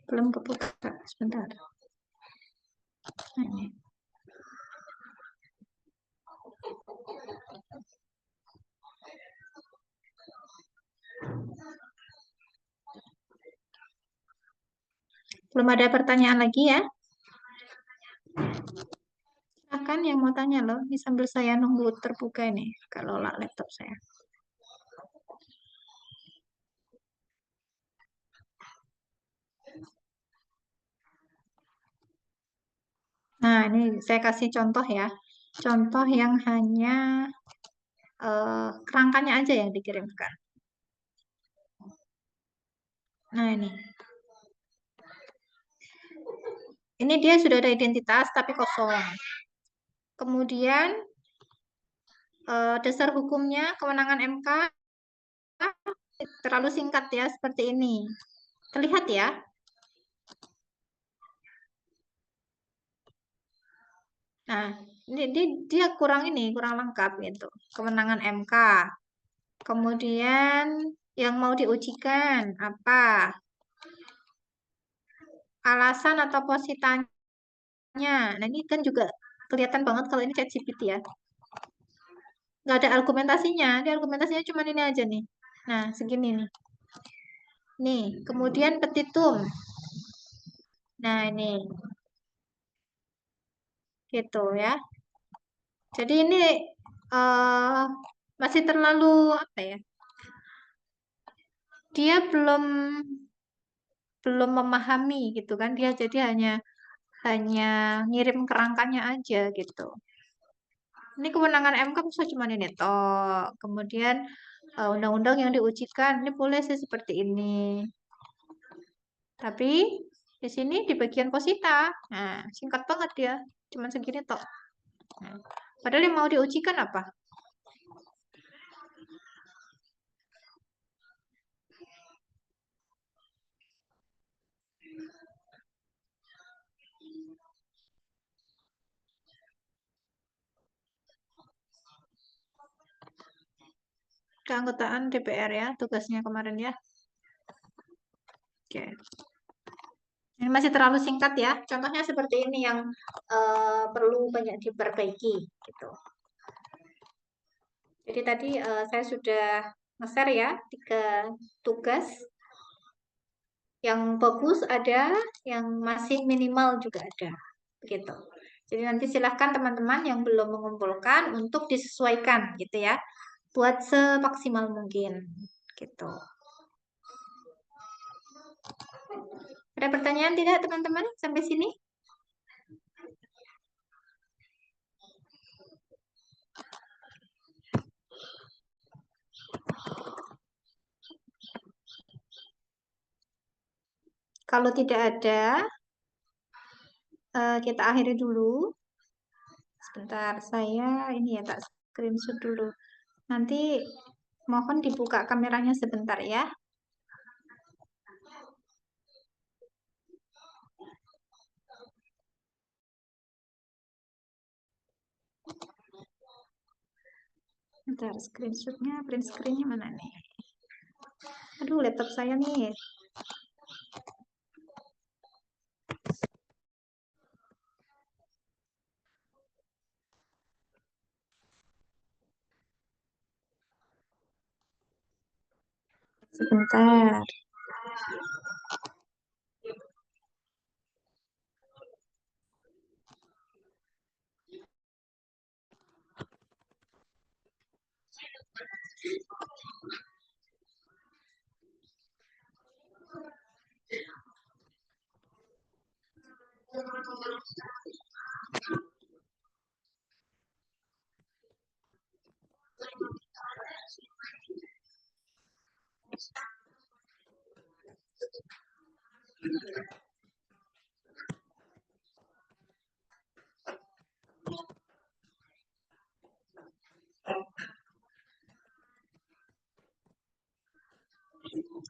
A: Belum kebuka, sebentar. Nah, ini. Belum ada pertanyaan lagi ya? Silakan yang mau tanya loh, ini sambil saya nunggu terbuka ini, kalau laptop saya. Nah, ini saya kasih contoh ya. Contoh yang hanya kerangkanya aja yang dikirimkan. Nah, ini. Ini dia sudah ada identitas tapi kosong. Kemudian dasar hukumnya kewenangan MK terlalu singkat ya, seperti ini. Terlihat ya? Nah, ini dia kurang lengkap gitu. Kewenangan MK. Kemudian yang mau diujikan apa? Alasan atau positanya. Nah, ini kan juga kelihatan banget kalau ini ChatGPT ya. Nggak ada argumentasinya. Dia argumentasinya cuma ini aja nih. Nah, segini nih. Nih, kemudian petitum. Nah, ini. Gitu ya. Jadi ini masih terlalu apa ya? Dia belum memahami gitu kan. Dia jadi hanya ngirim kerangkanya aja gitu. Ini kewenangan MK bisa cuma ini toh. Kemudian undang-undang yang diujikan ini boleh sih seperti ini. Tapi di sini di bagian posita, nah singkat banget dia, cuma segini toh. Nah, padahal yang mau diujikan apa? Keanggotaan DPR ya, tugasnya kemarin ya. Oke. Ini masih terlalu singkat ya. Contohnya seperti ini yang perlu banyak diperbaiki gitu. Jadi tadi saya sudah nge-share ya 3 tugas. Yang bagus ada, yang masih minimal juga ada. Begitu. Jadi nanti silahkan teman-teman yang belum mengumpulkan untuk disesuaikan gitu ya. Buat semaksimal mungkin gitu. Ada pertanyaan tidak teman-teman sampai sini? Kalau tidak ada, kita akhiri dulu. Sebentar, saya ini ya tak screenshot dulu. Nanti mohon dibuka kameranya sebentar ya. Bentar, screenshotnya, print screennya mana nih? Aduh, laptop saya nih. Sebentar.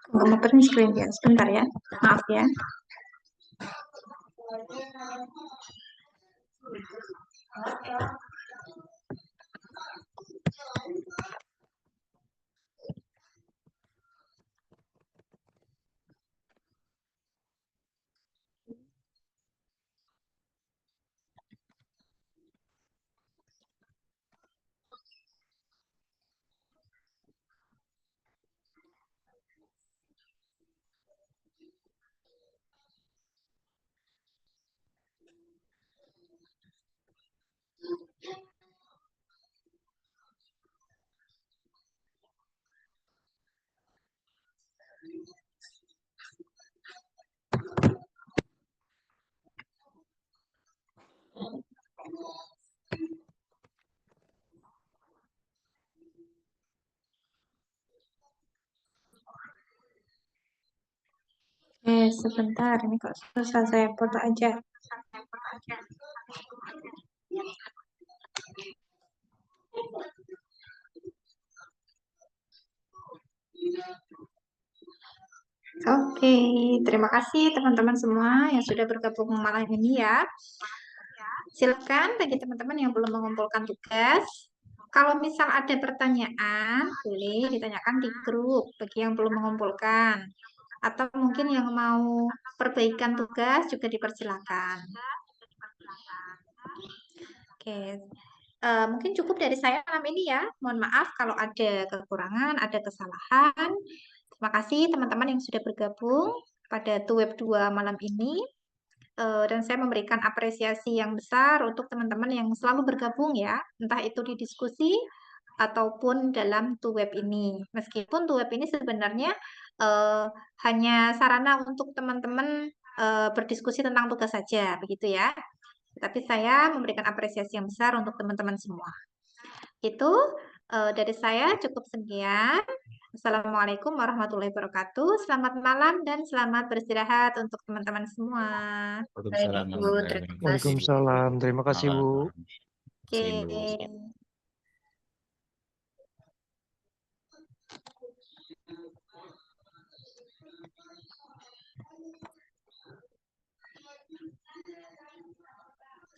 A: Nggak mau print screen ya, sebentar ya. Maaf ya. Sebentar, ini kok susah saya foto aja. Oke, terima kasih teman-teman semua yang sudah bergabung malam ini ya. Silakan bagi teman-teman yang belum mengumpulkan tugas, kalau misal ada pertanyaan, boleh ditanyakan di grup bagi yang belum mengumpulkan. Atau mungkin yang mau perbaikan tugas juga dipersilakan. Oke, mungkin cukup dari saya malam ini ya. Mohon maaf kalau ada kekurangan, ada kesalahan. Terima kasih teman-teman yang sudah bergabung pada Tuweb 2 malam ini. Dan saya memberikan apresiasi yang besar untuk teman-teman yang selalu bergabung ya, entah itu di diskusi ataupun dalam Tuweb ini. Meskipun Tuweb ini sebenarnya eh, hanya sarana untuk teman-teman berdiskusi tentang tugas saja, begitu ya. Tapi saya memberikan apresiasi yang besar untuk teman-teman semua. Itu dari saya cukup sekian. Assalamualaikum warahmatullahi wabarakatuh. Selamat malam dan selamat beristirahat untuk teman-teman semua.
C: Baik,
D: Waalaikumsalam
C: Bu,
D: warahmatullahi
C: terima
D: wabarakatuh.
C: kasih.
B: Waalaikumsalam. Terima kasih, Bu.
D: Malam.
A: Oke.
D: Terima kasih, Bu.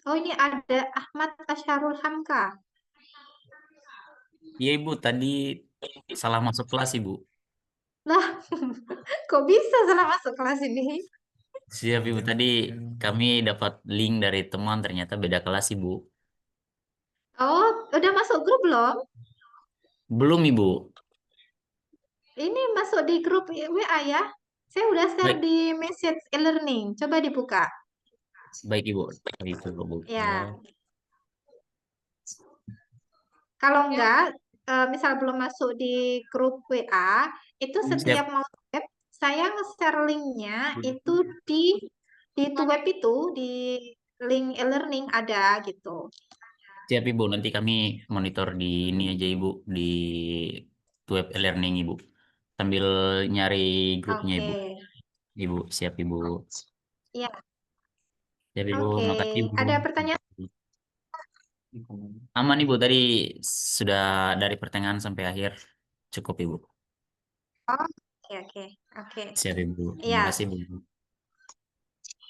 A: Oh, ini ada Ahmad Asyarul Hamka.
E: Iya Ibu, tadi salah masuk kelas Ibu.
A: Lah, kok bisa salah masuk kelas ini?
E: Siap Ibu, tadi kami dapat link dari teman ternyata beda kelas Ibu.
A: Oh, udah masuk grup belum?
E: Belum Ibu.
A: Ini masuk di grup WA ya. Saya udah share
E: Baik,
A: di message e-learning. Coba dibuka.
E: baik Ibu. Itu Bu.
A: Ya, kalau enggak, misal belum masuk di grup WA, itu setiap
E: Siap,
A: mau web, saya nge-share linknya itu di web itu, di link e-learning ada gitu.
E: siap Ibu. Nanti kami monitor di ini aja Ibu, di web e-learning Ibu. Sambil nyari grupnya
A: Oke,
E: Ibu. Ibu, siap Ibu.
A: ya,
E: Siap Ibu,
A: oke.
E: makasih Ibu.
A: Ada pertanyaan?
E: Aman Ibu, tadi sudah dari pertengahan sampai akhir. Cukup Ibu.
A: Oh, oke, oke, oke.
E: Siap Ibu. Terima
A: Iya,
E: kasih Ibu.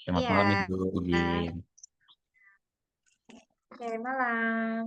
E: Selamat
A: iya.
E: malam Ibu. Izin.
A: Oke, malam.